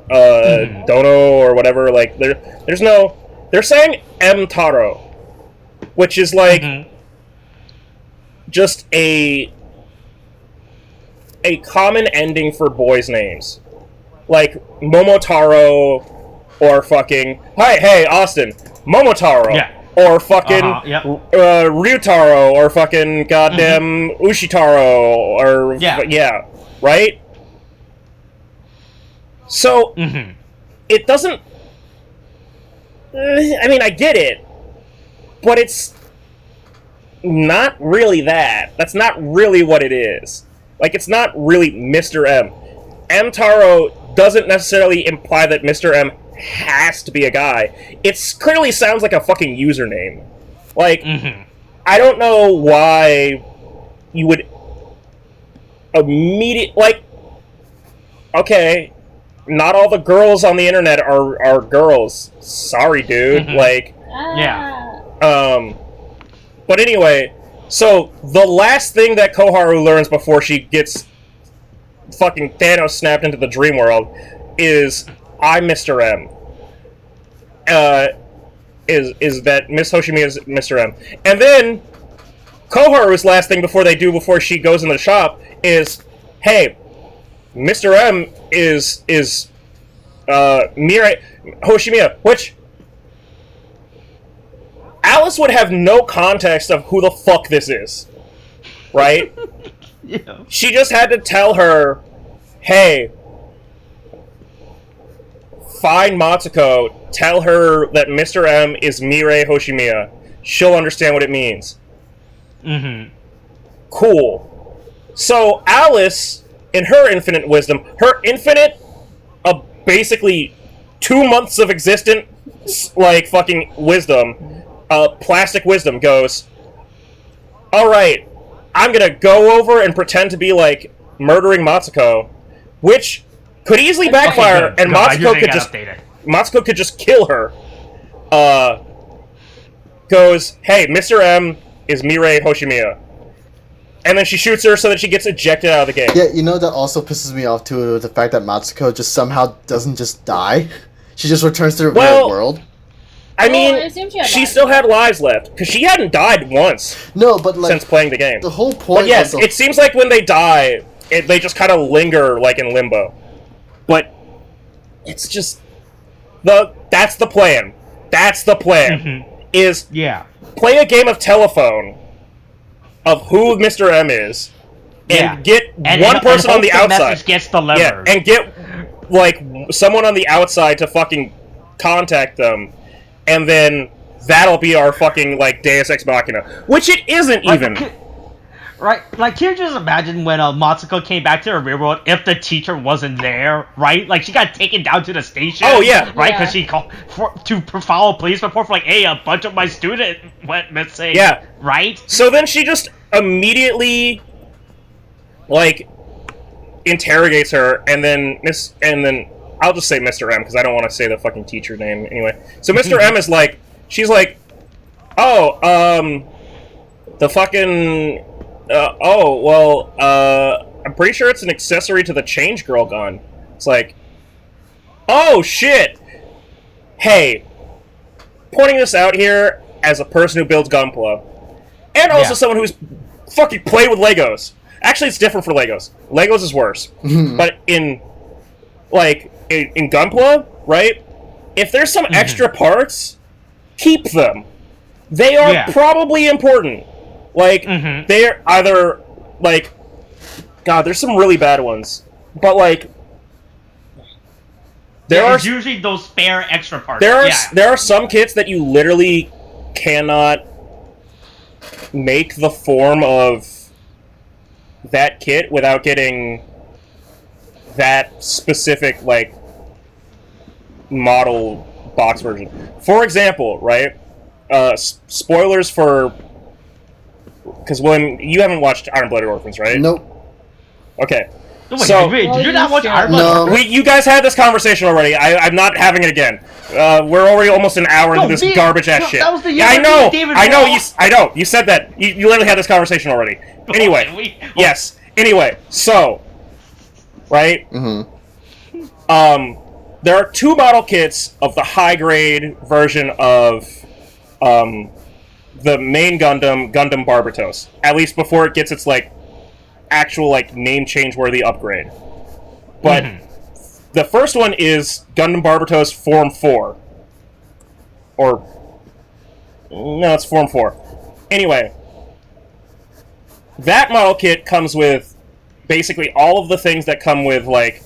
Dono or whatever. Like, they're saying M Taro, which is like just a common ending for boys' names, like Momotaro or fucking hey Austin Momotaro. Yeah. Or fucking Ryutaro, or fucking goddamn Ushitaro, or... Yeah, right? So, it doesn't... I mean, I get it, but it's not really that. That's not really what it is. Like, it's not really Mr. M. M. Taro doesn't necessarily imply that Mr. M has to be a guy. It clearly sounds like a fucking username. Like, I don't know why you would like, okay, not all the girls on the internet are girls. Sorry, dude. Like, but anyway, so the last thing that Koharu learns before she gets fucking Thanos snapped into the dream world is, I'm Mr. M. Is that Miss Hoshimi is Mr. M. And then Koharu's last thing before she goes in the shop is, hey, Mr. M is Mirai Hoshimiya, which Alice would have no context of who the fuck this is. Right? Yeah. She just had to tell her, hey, find Matsuko, tell her that Mr. M is Mirai Hoshimiya. She'll understand what it means. Cool. So Alice, in her infinite wisdom, her infinite, basically 2 months of existent, like, fucking wisdom, plastic wisdom, goes, alright, I'm gonna go over and pretend to be, like, murdering Matsuko, which could easily backfire, and Matsuko could just kill her. Goes, hey, Mr. M is Mirai Hoshimiya. And then she shoots her so that she gets ejected out of the game. Yeah, you know that also pisses me off too, the fact that Matsuko just somehow doesn't just die. She just returns to the real world. I mean, I assume she had she lives still had lives left because she hadn't died once No, but like since playing the game. the whole point. But yes, of the, it seems like when they die, they just kind of linger like in limbo. But it's just that's the plan. That's the plan. Is Yeah. play a game of telephone of who Mr. M is, and get one person on the outside. Message gets delivered. Yeah, and get like someone on the outside to fucking contact them, and then that'll be our fucking like Deus Ex Machina, which it isn't even. Right, like, can you just imagine when Matsuko came back to the real world if the teacher wasn't there, right? Like, she got taken down to the station. Oh, yeah. Right, Yeah. because she called to file a police report for, like, hey, a bunch of my students went missing. Yeah. Right? So then she just immediately, like, interrogates her, and then I'll just say Mr. M, because I don't want to say the fucking teacher name anyway. So Mr. M is like, she's like, oh, the fucking... I'm pretty sure it's an accessory to the Change Girl gun. It's like, oh shit! Hey, pointing this out here as a person who builds Gunpla, and also someone who's fucking played with Legos. Actually, it's different for Legos. Legos is worse. But in Gunpla, right? If there's some extra parts, keep them. They are probably important. Like, they're either, like... God, there's some really bad ones. But, like... There's usually those spare extra parts. There are some kits that you literally cannot make the form of that kit without getting that specific, like, model box version. For example, right? Spoilers for... Because when you haven't watched Iron-Blooded Orphans, right? Nope. Okay. Wait, did you not watch Iron No. You guys had this conversation already. I'm not having it again. We're already almost an hour into this garbage ass shit. That was the I know. I know. You said that. You literally had this conversation already. Anyway. Yes. Anyway. So. Right. There are two model kits of the high grade version of the main Gundam Barbatos, at least before it gets its like actual like name change worthy upgrade. But the first one is Gundam Barbatos Form 4, or no, it's Form 4. Anyway, that model kit comes with basically all of the things that come with like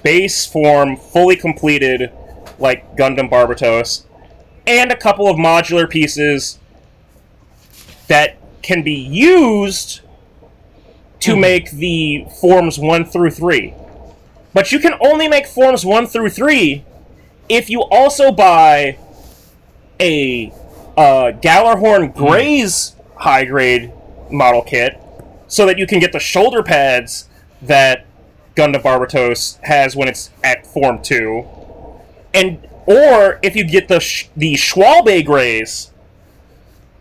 base form, fully completed like Gundam Barbatos, and a couple of modular pieces that can be used to make the forms 1 through 3. But you can only make forms 1 through 3 if you also buy a Gallarhorn Gray's high-grade model kit, so that you can get the shoulder pads that Gundam Barbatos has when it's at Form 2, or if you get the Schwalbe Grays,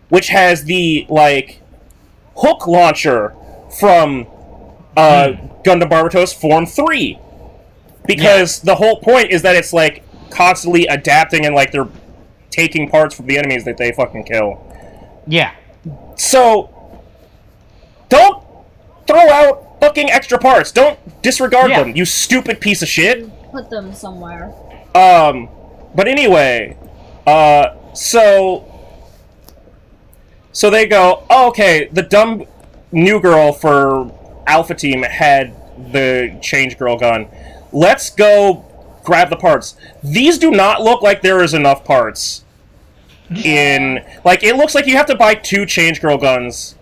which has the, like, hook launcher from Gundam Barbatos Form 3. Because the whole point is that it's, like, constantly adapting and, like, they're taking parts from the enemies that they fucking kill. Yeah. So, don't throw out fucking extra parts. Don't disregard them, you stupid piece of shit. Put them somewhere. But anyway, so they go, oh, okay, the dumb new girl for Alpha Team had the Change Girl gun. Let's go grab the parts. These do not look like there is enough parts in... Like, it looks like you have to buy 2 Change Girl guns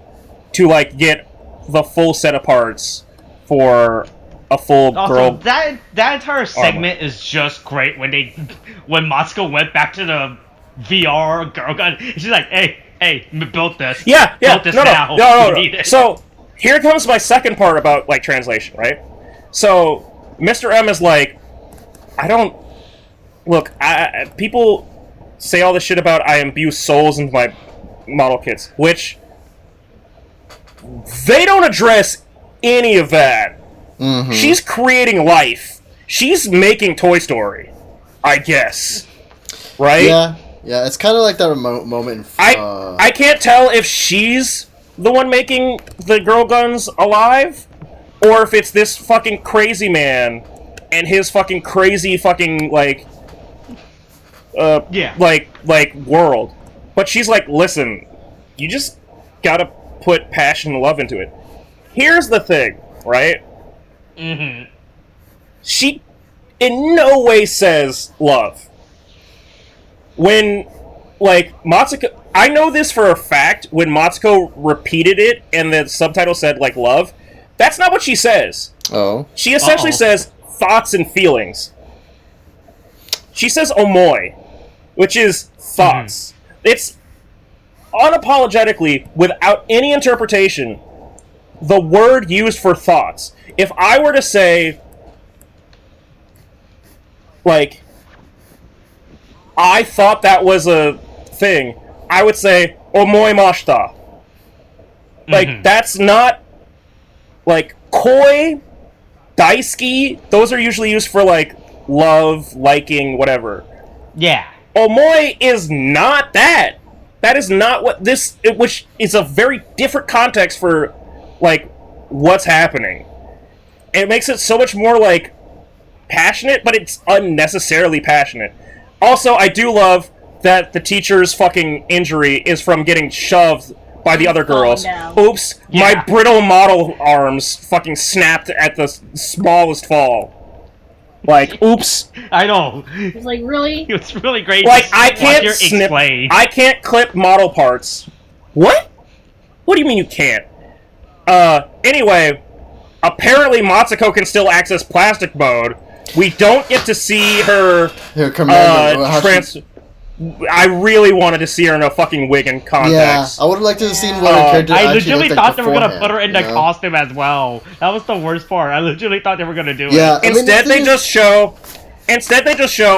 to, like, get the full set of parts for a full girl... That entire segment is just great when Matsuko went back to the VR girl gun. She's like, hey, built this. Yeah, built this now. No. So, here comes my second part about, like, translation, right? So, Mr. M is like, people say all this shit about I imbue souls into my model kits, which they don't address any of that. She's creating life. She's making Toy Story, I guess. Right? Yeah. Yeah, it's kind of like that moment. I can't tell if she's the one making the girl guns alive, or if it's this fucking crazy man and his fucking crazy fucking like world. But she's like, listen, you just gotta put passion and love into it. Here's the thing, right? Mm-hmm. She in no way says love. When, like, Matsuko... I know this for a fact, when Matsuko repeated it and the subtitle said, like, love, that's not what she says. Oh. She essentially says thoughts and feelings. She says omoi, which is thoughts. It's unapologetically, without any interpretation, the word used for thoughts. If I were to say, like, I thought that was a thing, I would say, omoimashita. Like, that's not, like, koi, daisuki, those are usually used for, like, love, liking, whatever. Yeah. Omoi is not that. That is not what this, which is a very different context for, like, what's happening. And it makes it so much more, like, passionate, but it's unnecessarily passionate. Also, I do love that the teacher's fucking injury is from getting shoved by the other girls. No. Oops, my brittle model arms fucking snapped at the smallest fall. Like, oops. I know. It's like, really? It's really great. Like, to I watch can't her snip. explain. I can't clip model parts. What? What do you mean you can't? Anyway, apparently Matsuko can still access plastic mode. We don't get to see her I really wanted to see her in a fucking wig and contacts. Yeah, I would have liked to have seen what her character I actually legitimately looked thought like they were gonna put her in the beforehand, costume as well. That was the worst part. I literally thought they were gonna do it. Yeah, I mean, Instead, they just show.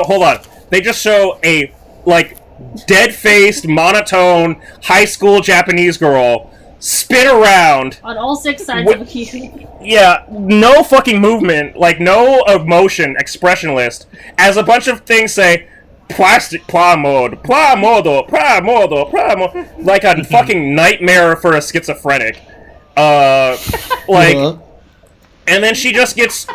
Hold on. They just show a, like, dead-faced, monotone, high school Japanese girl spin around. On all 6 sides of a key. Yeah, no fucking movement, like, no emotion, expressionless, as a bunch of things say, plastic pla mode, like a fucking nightmare for a schizophrenic. And then she just gets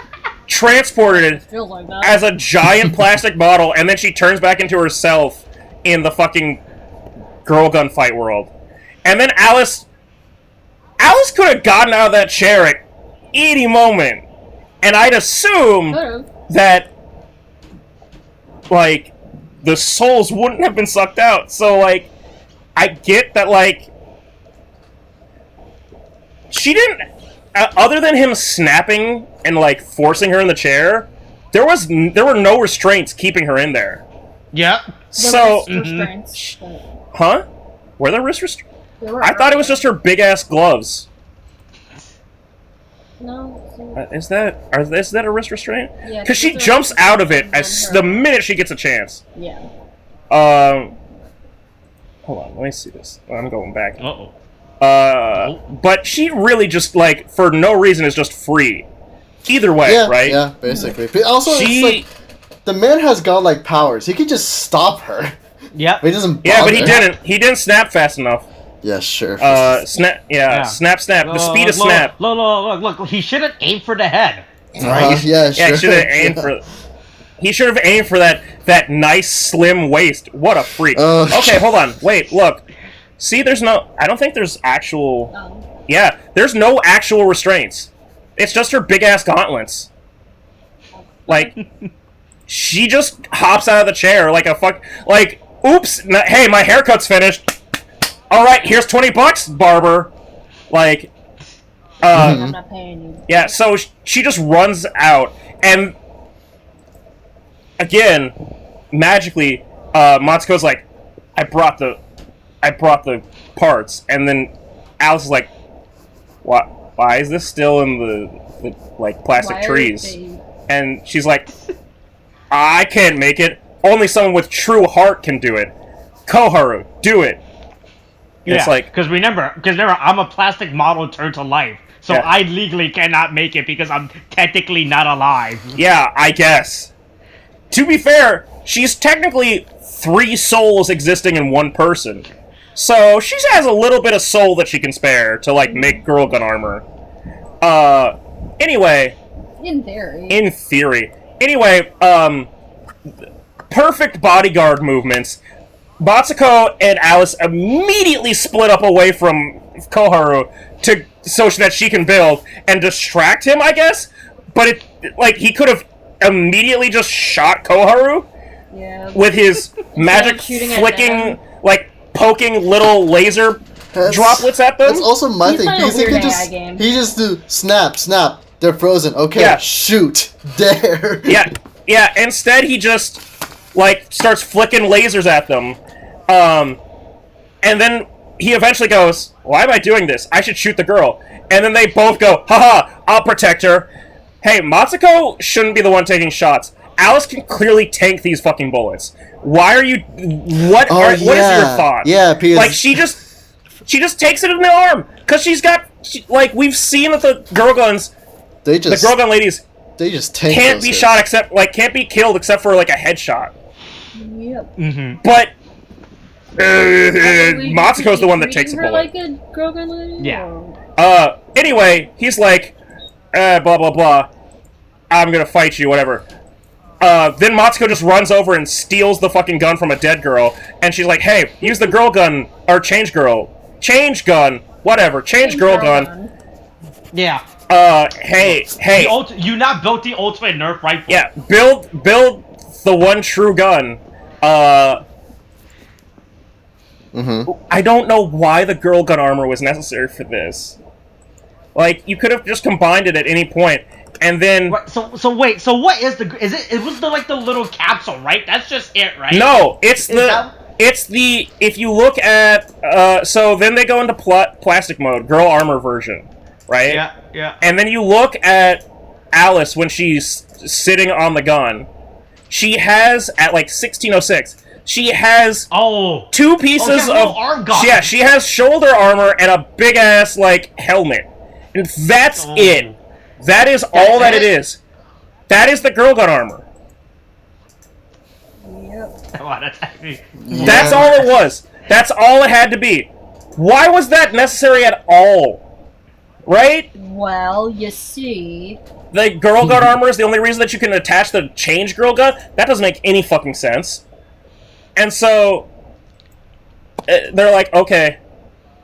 transported Feels like that. as a giant plastic bottle, and then she turns back into herself in the fucking girl gunfight world. And then Alice could have gotten out of that chair at any moment, and I'd assume that, like, the souls wouldn't have been sucked out. So, like, I get that, like, she didn't, other than him snapping and, like, forcing her in the chair, there were no restraints keeping her in there. Yep. So, Restraints. huh? Were there wrist restraints? I thought it was just her big-ass gloves. No. Is that a wrist restraint? Yeah, because she jumps out of it the minute she gets a chance. Yeah. Hold on, let me see this. I'm going back. Uh-oh. But she really just, like, for no reason is just free. Either way, right? Yeah, basically. But also, It's like, the man has godlike powers. He could just stop her. Yep. But he doesn't bother. Yeah, but he didn't. He didn't snap fast enough. Yeah, sure. Snap. Yeah, snap. The speed of snap. Look. He should have aimed for the head. Right? Yeah, sure. Yeah, he should have aimed for that nice slim waist. What a freak. Okay, hold on. Wait, look. See, I don't think there's actual... Yeah, there's no actual restraints. It's just her big-ass gauntlets. Like, she just hops out of the chair like a fuck... Like, oops, hey, my haircut's finished. Alright, here's $20, barber. Like, I'm not paying you. yeah, so she just runs out, and again, magically, Matsuko's like, I brought the parts, and then Alice is like, why is this still in the like plastic trees? And she's like, I can't make it. Only someone with true heart can do it. Koharu, do it. Yeah, it's like, because remember, I'm a plastic model turned to life, so I legally cannot make it because I'm technically not alive. Yeah, I guess. To be fair, she's technically 3 souls existing in one person. So she has a little bit of soul that she can spare to, like, make girl gun armor. Anyway. In theory. In theory. Anyway, perfect bodyguard movements. Matsuko and Alice immediately split up away from Koharu so that she can build and distract him, I guess. But he could have immediately just shot Koharu with his magic flicking, like poking little laser droplets at them. That's also my thing. He just do snap. They're frozen. Okay, shoot. There. Yeah. Instead, he just starts flicking lasers at them. And then he eventually goes, why am I doing this? I should shoot the girl. And then they both go, haha, I'll protect her. Hey, Matsuko shouldn't be the one taking shots. Alice can clearly tank these fucking bullets. Why are you... What is your thought? Yeah, because... she just takes it in the arm. Because she's got... we've seen that the girl guns... the girl gun ladies... They just tank can't be shot except... can't be killed except for, a headshot. Yep. Mm-hmm. But... Matsuko's the one that takes the bullet. Like a girl gun lady? Yeah. Anyway, he's like, blah, blah, blah. I'm gonna fight you, whatever. Then Matsuko just runs over and steals the fucking gun from a dead girl, and she's like, hey, use the girl gun, or change gun, whatever, change girl gun. Yeah. Hey. You not built the ultimate Nerf rifle. Yeah, build the one true gun. I don't know why the girl gun armor was necessary for this. You could have just combined it at any point, and then... So wait, so what is the... It was the little capsule, right? That's just it, right? No, it's the... If you look at... so then they go into plastic mode, girl armor version, right? Yeah. And then you look at Alice when she's sitting on the gun. She has, at 1606... She has 2 pieces of arm gun. Yeah, she has shoulder armor and a big ass helmet. And that's it. That is all that it is. That is the girl gun armor. Yep. That's all it was. That's all it had to be. Why was that necessary at all? Right? Well, you see... The girl gun armor is the only reason that you can attach the change girl gun? That doesn't make any fucking sense. And so, they're like, okay,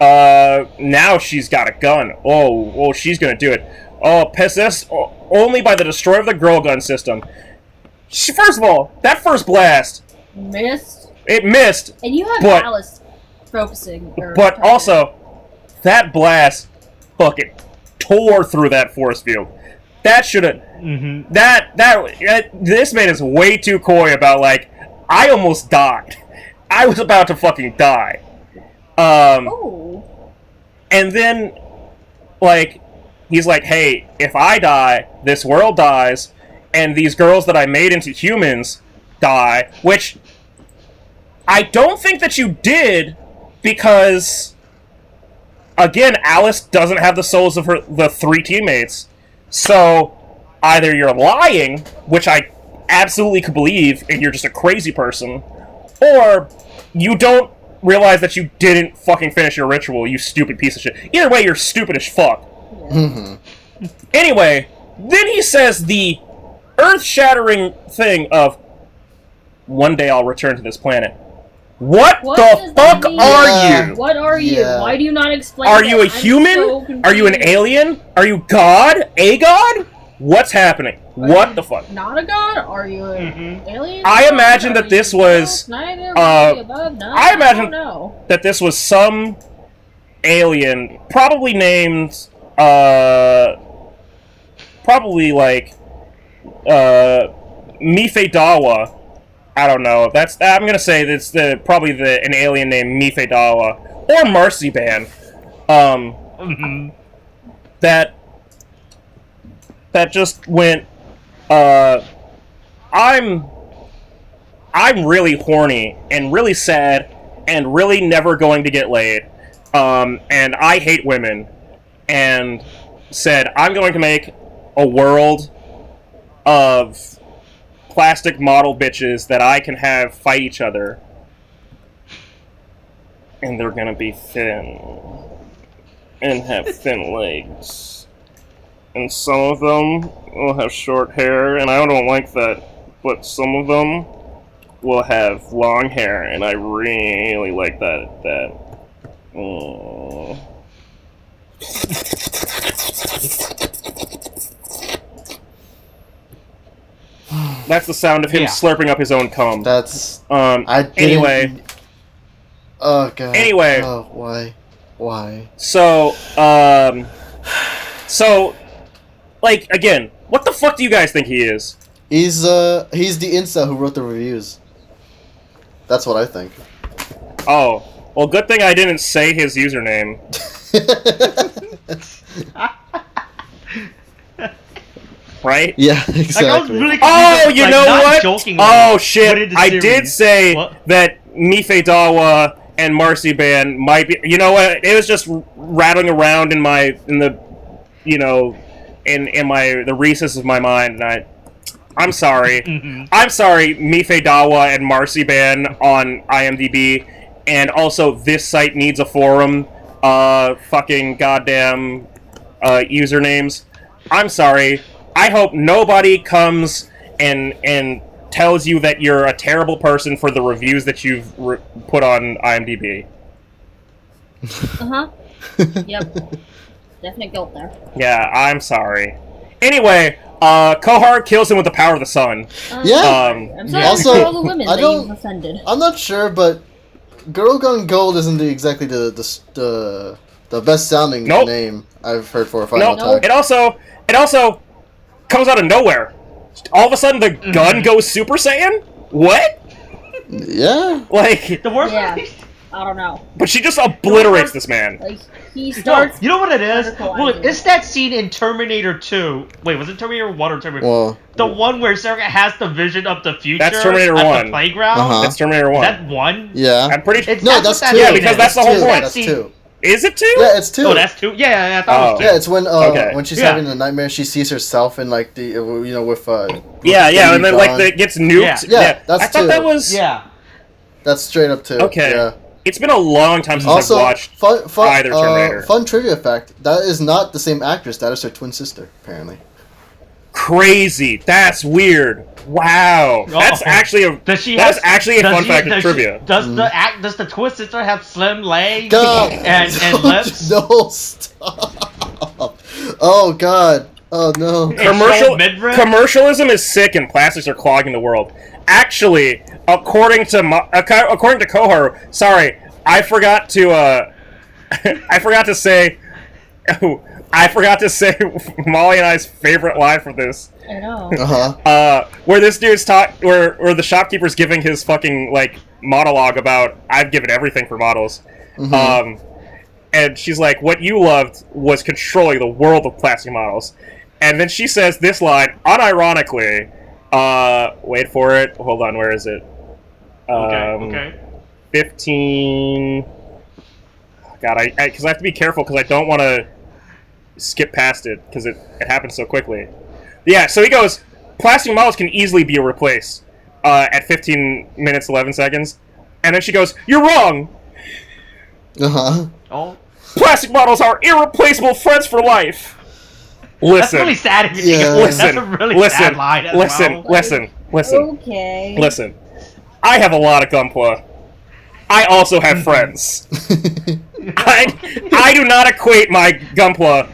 now she's got a gun. Oh, she's gonna do it. Oh, possessed only by the destroyer of the girl gun system. First of all, that first blast... Missed? It missed. And you have Alice focusing. But also, that blast fucking tore through that force field. That should've... Mm-hmm. This man is way too coy about, I almost died. I was about to fucking die. And then, he's like, hey, if I die, this world dies, and these girls that I made into humans die, which I don't think that you did, because, again, Alice doesn't have the souls of the 3 teammates. So, either you're lying, which I absolutely could believe, and you're just a crazy person, or you don't realize that you didn't fucking finish your ritual, you stupid piece of shit. Either way, you're stupid as fuck. Mm-hmm. Anyway, then he says the earth-shattering thing of, one day I'll return to this planet. What the fuck are you? What are you? Yeah. Why do you not explain Are you a human? Are you an alien? Are you God? A God? What's happening? What the fuck? Not a god? Are you an alien? I imagine that this was... I imagine that this was some alien, probably named... probably Mifeidawa. I don't know. I'm gonna say that's probably an alien named Mifeidawa. Or Marcyban. That just went, I'm really horny, and really sad, and really never going to get laid, and I hate women, and said, I'm going to make a world of plastic model bitches that I can have fight each other. And they're gonna be thin. And have thin legs. And some of them will have short hair, and I don't like that. But some of them will have long hair, and I really like that. Oh. That's the sound of him slurping up his own cum. That's... Anyway. Oh, God. Anyway. Oh, why? So, like, again, what the fuck do you guys think he is? He's the incel who wrote the reviews. That's what I think. Oh. Well, good thing I didn't say his username. Right? Yeah, exactly. Like, I was really oh, you like, know what? Oh, shit. I did say that Mifei Dawa and Marcy Ban might be... You know what? It was just rattling around in the recesses of my mind, and I'm sorry. I'm sorry, Mifei Dawa and Marcy Ban on IMDb, and also this site needs a forum. Fucking goddamn usernames. I'm sorry. I hope nobody comes and tells you that you're a terrible person for the reviews that you've put on IMDb. Uh-huh. Yep. Definite guilt there. Yeah, I'm sorry. Anyway, Kohar kills him with the power of the sun. Yeah. I'm sorry Also, for all the women that you've offended. I'm not sure, but Girl Gone Gold isn't exactly the best sounding name I've heard for a final attack. It also comes out of nowhere. All of a sudden, the gun goes Super Saiyan? What? Yeah. Like... The worst I don't know. But she just obliterates this man. Like, he starts... You know what it is? Well, it's that scene in Terminator 2. Wait, was it Terminator 1 or Terminator 2? Well, the one where Sarah has the vision of the future that's Terminator at 1. The playground? That's Terminator 1. Is that 1? Yeah. I'm pretty sure... No, that's 2. Yeah, because that's the whole point. That's 2. Is it 2? Yeah, it's 2. Oh, that's 2? Yeah, I thought it was 2. Yeah, it's when she's having a nightmare, she sees herself in, like, the, with yeah, and then, like, it gets nuked. Yeah, that's 2. I thought that was... Yeah. That's straight up 2. Okay. Yeah. It's been a long time since I've watched either Terminator. Fun trivia fact, that is not the same actress, that is her twin sister, apparently. Crazy. That's weird. Wow. That's actually a fun fact of trivia. Does the twin sister have slim legs God. and lips? No, stop. Oh, God. Oh, no. Commercialism is sick and plastics are clogging the world. Actually, according to Kohar, sorry, I forgot to say Molly and I's favorite line from this. I know. Where this dude's where the shopkeeper's giving his fucking like monologue about I've given everything for models. And she's like, what you loved was controlling the world of plastic models. And then she says this line, unironically, wait for it. Hold on, where is it? Okay. 15... God, because I have to be careful because I don't want to skip past it because it happens so quickly. Yeah, so he goes, plastic models can easily be replaced at 15 minutes, 11 seconds. And then she goes, you're wrong! Oh. Plastic models are irreplaceable friends for life! Listen. That's really sad if you think about it. That's a really sad line as well. Listen. Okay. Listen. I have a lot of gunpla. I also have friends. I do not equate my gunpla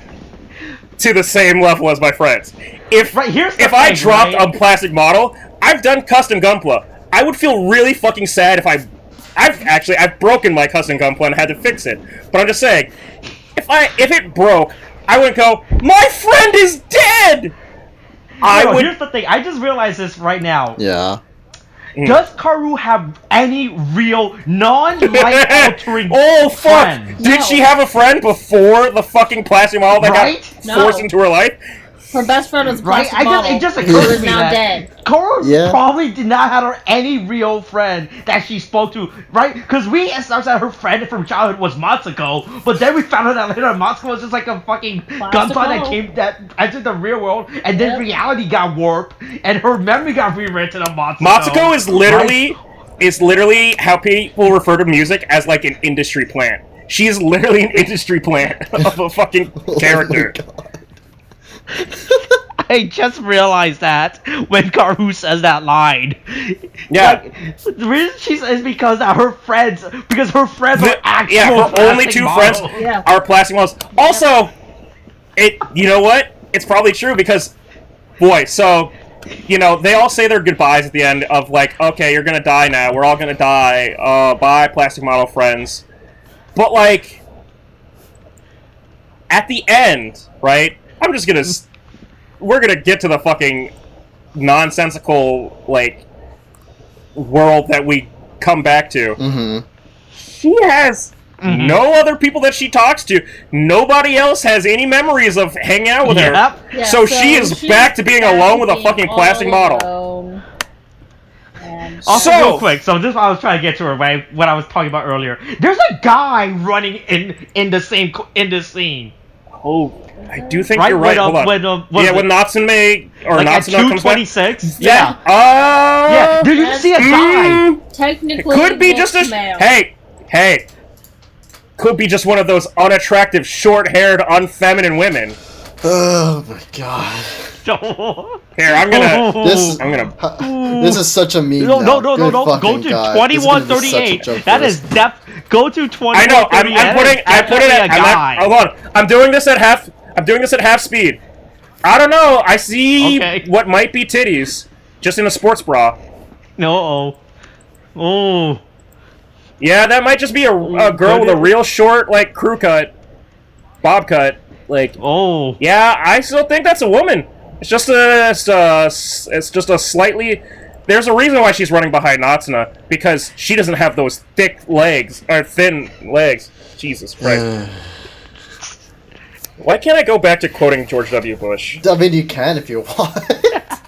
to the same level as my friends. If I dropped a plastic model, I've done custom gunpla. I would feel really fucking sad if I've broken my custom gunpla and had to fix it. But I'm just saying, if it broke, I wouldn't go, my friend is dead! Here's the thing, I just realized this right now. Yeah. Does Karu have any real non-life-altering Oh, fuck! friends? Did she have a friend before the fucking plastic model that got forced into her life? Her best friend was a Right? plastic model. It just who occurred is to me now that dead. Cora probably did not have any real friend that she spoke to, right? Because we established that her friend from childhood was Matsuko, but then we found out that later Matsuko was just like a fucking gunpowder that entered the real world, and then reality got warped, and her memory got rewritten on Matsuko. Matsuko is literally how people refer to music as like an industry plant. She is literally an industry plant of a fucking character. I just realized that when Karu says that line. Yeah. Like, the reason she says is because her friends are actual her only two models. friends are plastic models. Also, you know what? It's probably true because, boy, so, you know, they all say their goodbyes at the end of like, okay, you're gonna die now. We're all gonna die. Bye, plastic model friends. But like, at the end, right? We're gonna get to the fucking nonsensical, like, world that we come back to. Mm-hmm. She has no other people that she talks to. Nobody else has any memories of hanging out with her. Yeah, so she is back to being alone with a fucking plastic model. Also, real quick, so this is what I was trying to get to her, right? What I was talking about earlier. There's a guy running in the scene. Oh, I do think you're right. Hold on. When Natsume or like Natsume comes back. 226. Yeah. Yeah. Did you see a guy? Technically, could be just a male. Hey. Could be just one of those unattractive, short-haired, unfeminine women. Oh my god. Here, I'm gonna. This is such a meme. No. Good Go to God. 2138. That is go to 2138. I know. I'm putting it. Hold on. I'm doing this at half speed. I don't know. I see what might be titties, just in a sports bra. No. Oh. Yeah, that might just be a girl with a real short, like, crew cut, bob cut. Like, yeah, I still think that's a woman. It's just a slightly. There's a reason why she's running behind Natsume, because she doesn't have those thick legs or thin legs. Jesus Christ! Why can't I go back to quoting George W. Bush? I mean, you can if you want.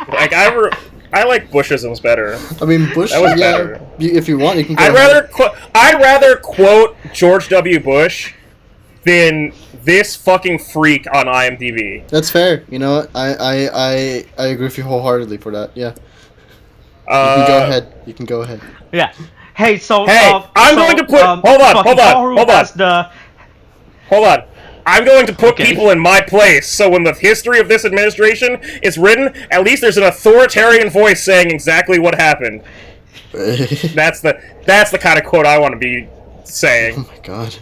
Like I like Bushisms better. I mean, Bush. That was better. If you want, you can. I'd rather quote George W. Bush than this fucking freak on IMDb. That's fair. You know what? I agree with you wholeheartedly for that. Yeah. You can go ahead. Yeah. Hey, I'm going to put. Hold on. I'm going to put people in my place, so when the history of this administration is written, at least there's an authoritarian voice saying exactly what happened. That's the kind of quote I want to be saying. Oh my god.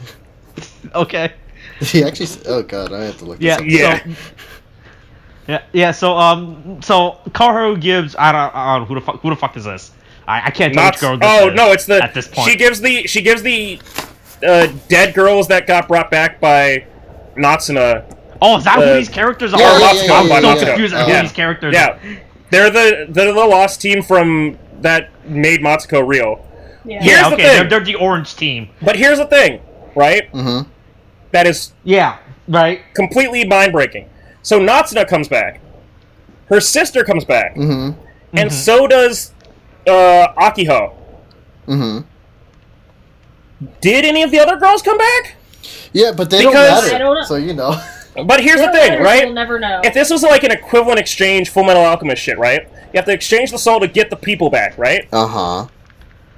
Okay. He actually. Oh god, I have to look. This up. So Kaoru gives I don't know who the fuck is this? I can't tell which girl this is. No, it's the at this point. She gives the dead girls that got brought back by Natsume. Oh, is that who these characters are? I'm so confused at who these characters are. Yeah, they're the lost team from that made Matsuko real. Yeah. Here's the thing. They're the orange team. But here's the thing, right? Mm-hmm. That is completely mind-breaking. So Natsume comes back. Her sister comes back. Mm-hmm. And so does Akiho. Mm-hmm. Did any of the other girls come back? Yeah, but they don't matter. So you know. But here's the thing, right? We'll never know. If this was like an equivalent exchange Full Metal Alchemist shit, right? You have to exchange the soul to get the people back, right? Uh-huh.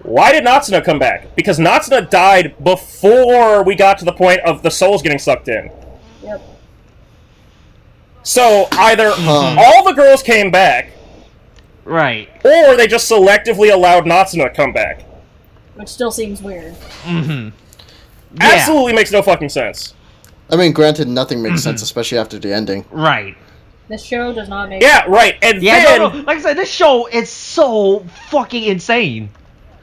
Why did Natsume come back? Because Natsume died before we got to the point of the souls getting sucked in. Yep. So either all the girls came back, right, or they just selectively allowed Natsume to come back. Which still seems weird. Absolutely makes no fucking sense. I mean, granted, nothing makes sense, especially after the ending. Right. This show does not make sense. Right, and then... No. Like I said, this show is so fucking insane.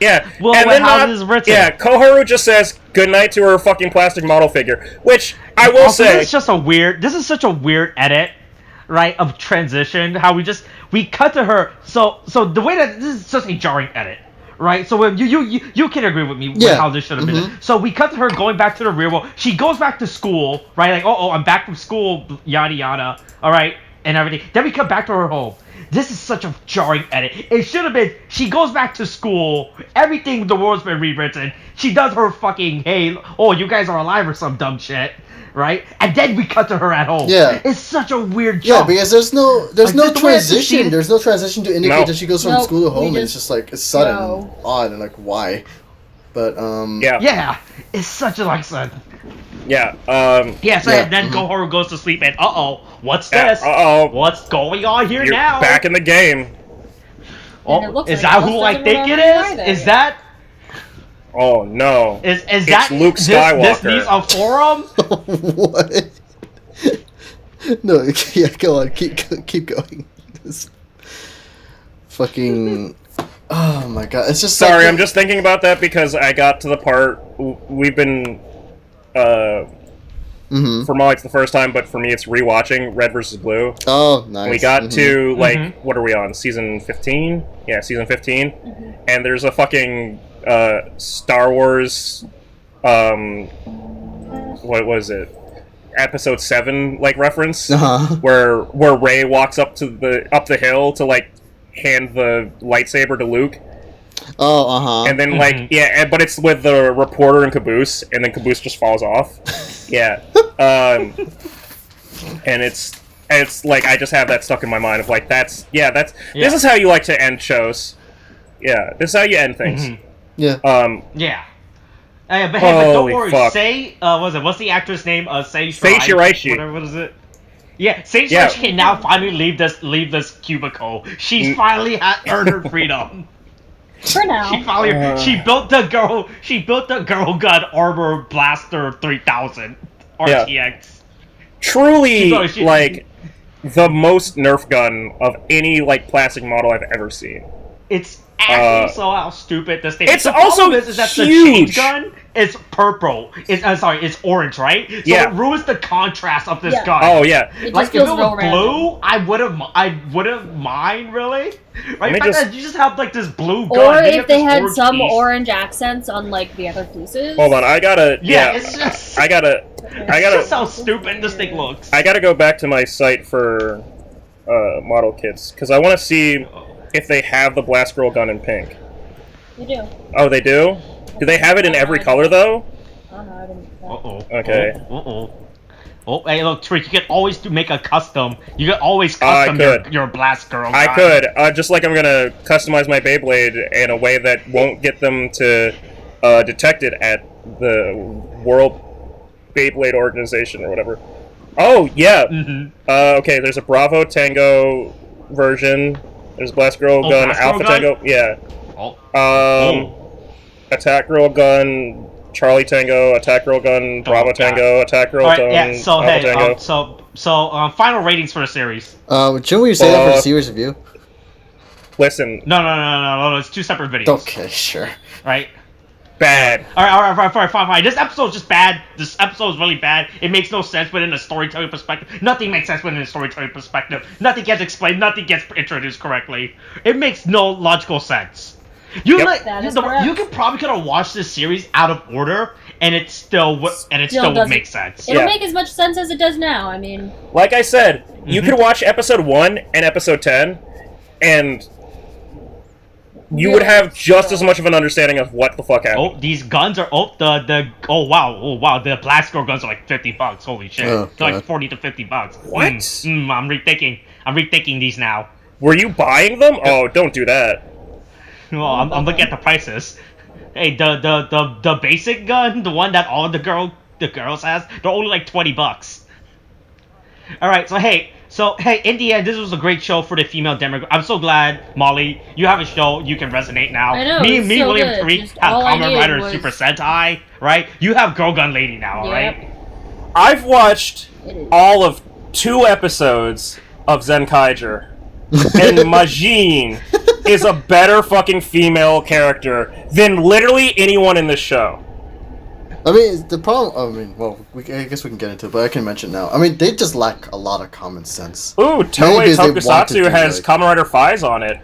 Yeah, well, and then how this is written. Yeah, Koharu just says goodnight to her fucking plastic model figure, which I will say... This is such a weird edit, right, of transition, how we cut to her, so the way that, this is such a jarring edit. Right, so you can agree with me with how this should have been. So we cut to her going back to the real world. She goes back to school, right? Like, I'm back from school, yada yada. All right, and everything. Then we come back to her home. This is such a jarring edit. It should have been, she goes back to school, everything, the world's been rewritten. She does her fucking, hey, oh, you guys are alive or some dumb shit, right? And then we cut to her at home. Yeah. It's such a weird jump. Yeah, because there's no transition. There's no transition to indicate No. that she goes from school to home, and it's just like, it's sudden, No. odd, and like, why? But, Yeah, it's such a, like, son. Yeah. Yeah, so then Goharu goes to sleep and what's this? What's going on here You're now? back in the game. And it looks Is like that Alice who I doesn't think it remember is? either. Is that Oh no. is It's that Luke this Skywalker. needs a forum? what? No, yeah, go on, keep going. This fucking, oh my god, it's just Sorry, like, I'm just thinking about that because I got to the part we've been for Molly it's the first time, but for me it's rewatching Red vs. Blue. Oh, nice. We got to like what are we on? Season 15? Yeah, season 15. And there's a fucking Star Wars what was it? Episode 7 like reference where Rey walks up the hill to like hand the lightsaber to Luke. Oh, And then like but it's with the reporter and Caboose, and then Caboose just falls off. Yeah. And it's like I just have that stuck in my mind of like this is how you like to end shows. Yeah, this is how you end things. Yeah. Yeah. But don't Holy worry. fuck. What's the actress name? Sei Sei Shiraishi. What is it? Yeah, Sei Shiraishi can now finally leave this cubicle. She's finally earned her freedom. For now. She built the girl gun armor blaster 3000 RTX. Truly, She- like the most Nerf gun of any like plastic model I've ever seen. It's actually so how stupid this thing. It's the also problem is that huge. the change gun is purple. It's orange, right? So Yeah. it ruins the contrast of this Yeah. gun. Oh yeah. It Like just if it feels was real blue, random. I wouldn't mind really. Right? me The fact just- that you just have like this blue gun. Or then you if have they this had orange some piece. orange accents on like the other pieces. Hold on, I gotta. Yeah, it's just I gotta. it's just how stupid this thing looks. I gotta go back to my site for model kits because I want to see if they have the Blast Girl gun in pink. You do. Oh, they do. Do they have it in every color though? I don't know. I didn't. Okay. Oh, hey, look, Tariq, you can always make a custom. You can always I custom could. your Blast Girl. I gun. could. Just like I'm gonna customize my Beyblade in a way that won't get them to detect it at the World Beyblade Organization or whatever. Oh yeah. Okay, there's a Bravo Tango version. There's Blast Girl gun, Blast Girl Alpha gun? Tango. Yeah. Oh. Attack Girl gun, Charlie Tango, Attack Girl gun, Bravo God. Tango, Attack Girl All right, gun, yeah. So Alpha hey, Tango. final ratings for the series. Shouldn't we say that for the series review? Listen, No. It's two separate videos. Okay, sure. Right. bad. All right, fine. This episode's just bad. This episode is really bad. It makes no sense within a storytelling perspective. Nothing makes sense within a storytelling perspective. Nothing gets explained. Nothing gets introduced correctly. It makes no logical sense. You That is correct. you could have watched this series out of order, and it still would doesn't- make sense. It'll Yeah. make as much sense as it does now. I mean, Like I said, you could watch episode 1 and episode 10, and you would have just as much of an understanding of what the fuck happened. Oh, these guns are wow, the Blast Girl guns are like $50. Holy shit, Oh, they're like God. 40 to $50. What? I'm rethinking these now. Were you buying them? Oh, don't do that. Well, I'm looking at the prices. Hey, the basic gun, the one that all the girls has, they're only like $20. All right, so hey, in the end, this was a great show for the female demographic. I'm so glad, Molly, you have a show you can resonate now. I know, Me, it's so William, good. Tariq Just have all I Kamen needed Rider was- Super Sentai, right? You have Girl Gun Lady now, all Yep. right? I've watched it is. all of 2 episodes of Zenkaiger, and Majin is a better fucking female character than literally anyone in this show. I mean, the problem. I guess we can get into it, but I can mention now. I mean, they just lack a lot of common sense. Ooh, Toei because they want to Tokusatsu do, has like- Kamen Rider Fies on it.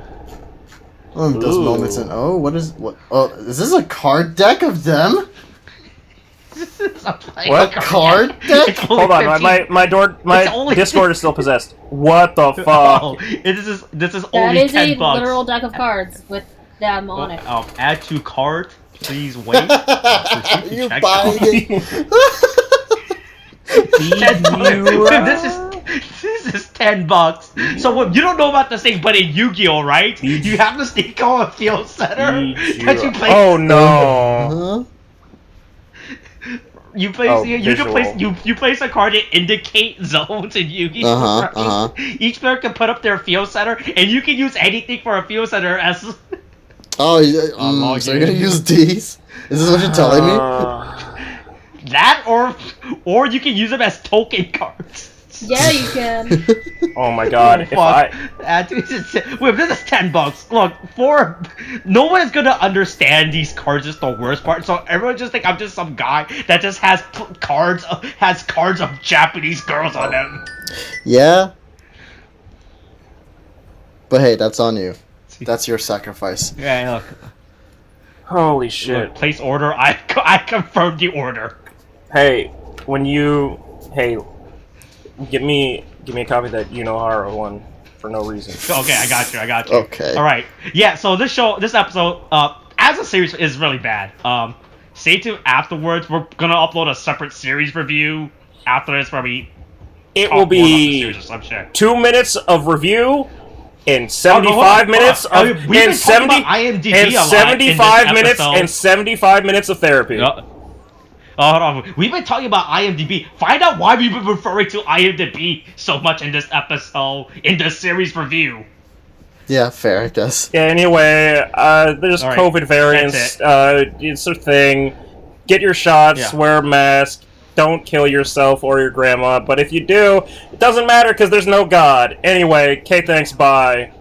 Those Ooh. moments and what is this a card deck of them? What? A card deck? It's only Hold on, 15 my It's only- Discord is still possessed. What the fuck? Oh, this is That only is a $10. literal deck of cards with them on it. Add to cart. Please wait. You Check buying out. it? This is $10. So what, you don't know about this thing, but in Yu-Gi-Oh, right? You have this thing called a field setter that you play. Oh no! Huh? You place Oh, you can place visual. you place a card to indicate zones in Yu-Gi-Oh. right? Each player can put up their field setter, and you can use anything for a field setter as. Oh, yeah, so you're gonna use these? Is this what you're telling me? That or you can use them as token cards. Yeah, you can. Oh my god! If fuck. I Wait, this is $10. Look, no one is gonna understand these cards. Is the worst part. So everyone just think I'm just some guy that just has cards of Japanese girls on them. Yeah. But hey, that's on you. That's your sacrifice. Yeah, look. holy shit! Look, place order. I confirmed the order. Hey, give me a copy of that Yunohara one for no reason. Okay, I got you. Okay. All right. Yeah. So this episode, as a series, is really bad. Stay tuned afterwards. We're gonna upload a separate series review after this, where we It talk will more about the be series or some shit. 2 minutes of review and 75 minutes of we've been talking about IMDb and a lot 75 in this minutes episode. and 75 minutes of therapy. Hold on. We've been talking about IMDb. Find out why we've been referring to IMDb so much in this episode, in the series review. Yeah, fair, I guess. Yeah, anyway, there's All right, COVID variants. that's It's a thing. Get your shots, Yeah. wear a mask, don't kill yourself or your grandma, but if you do, it doesn't matter because there's no God. Anyway, okay, thanks, bye.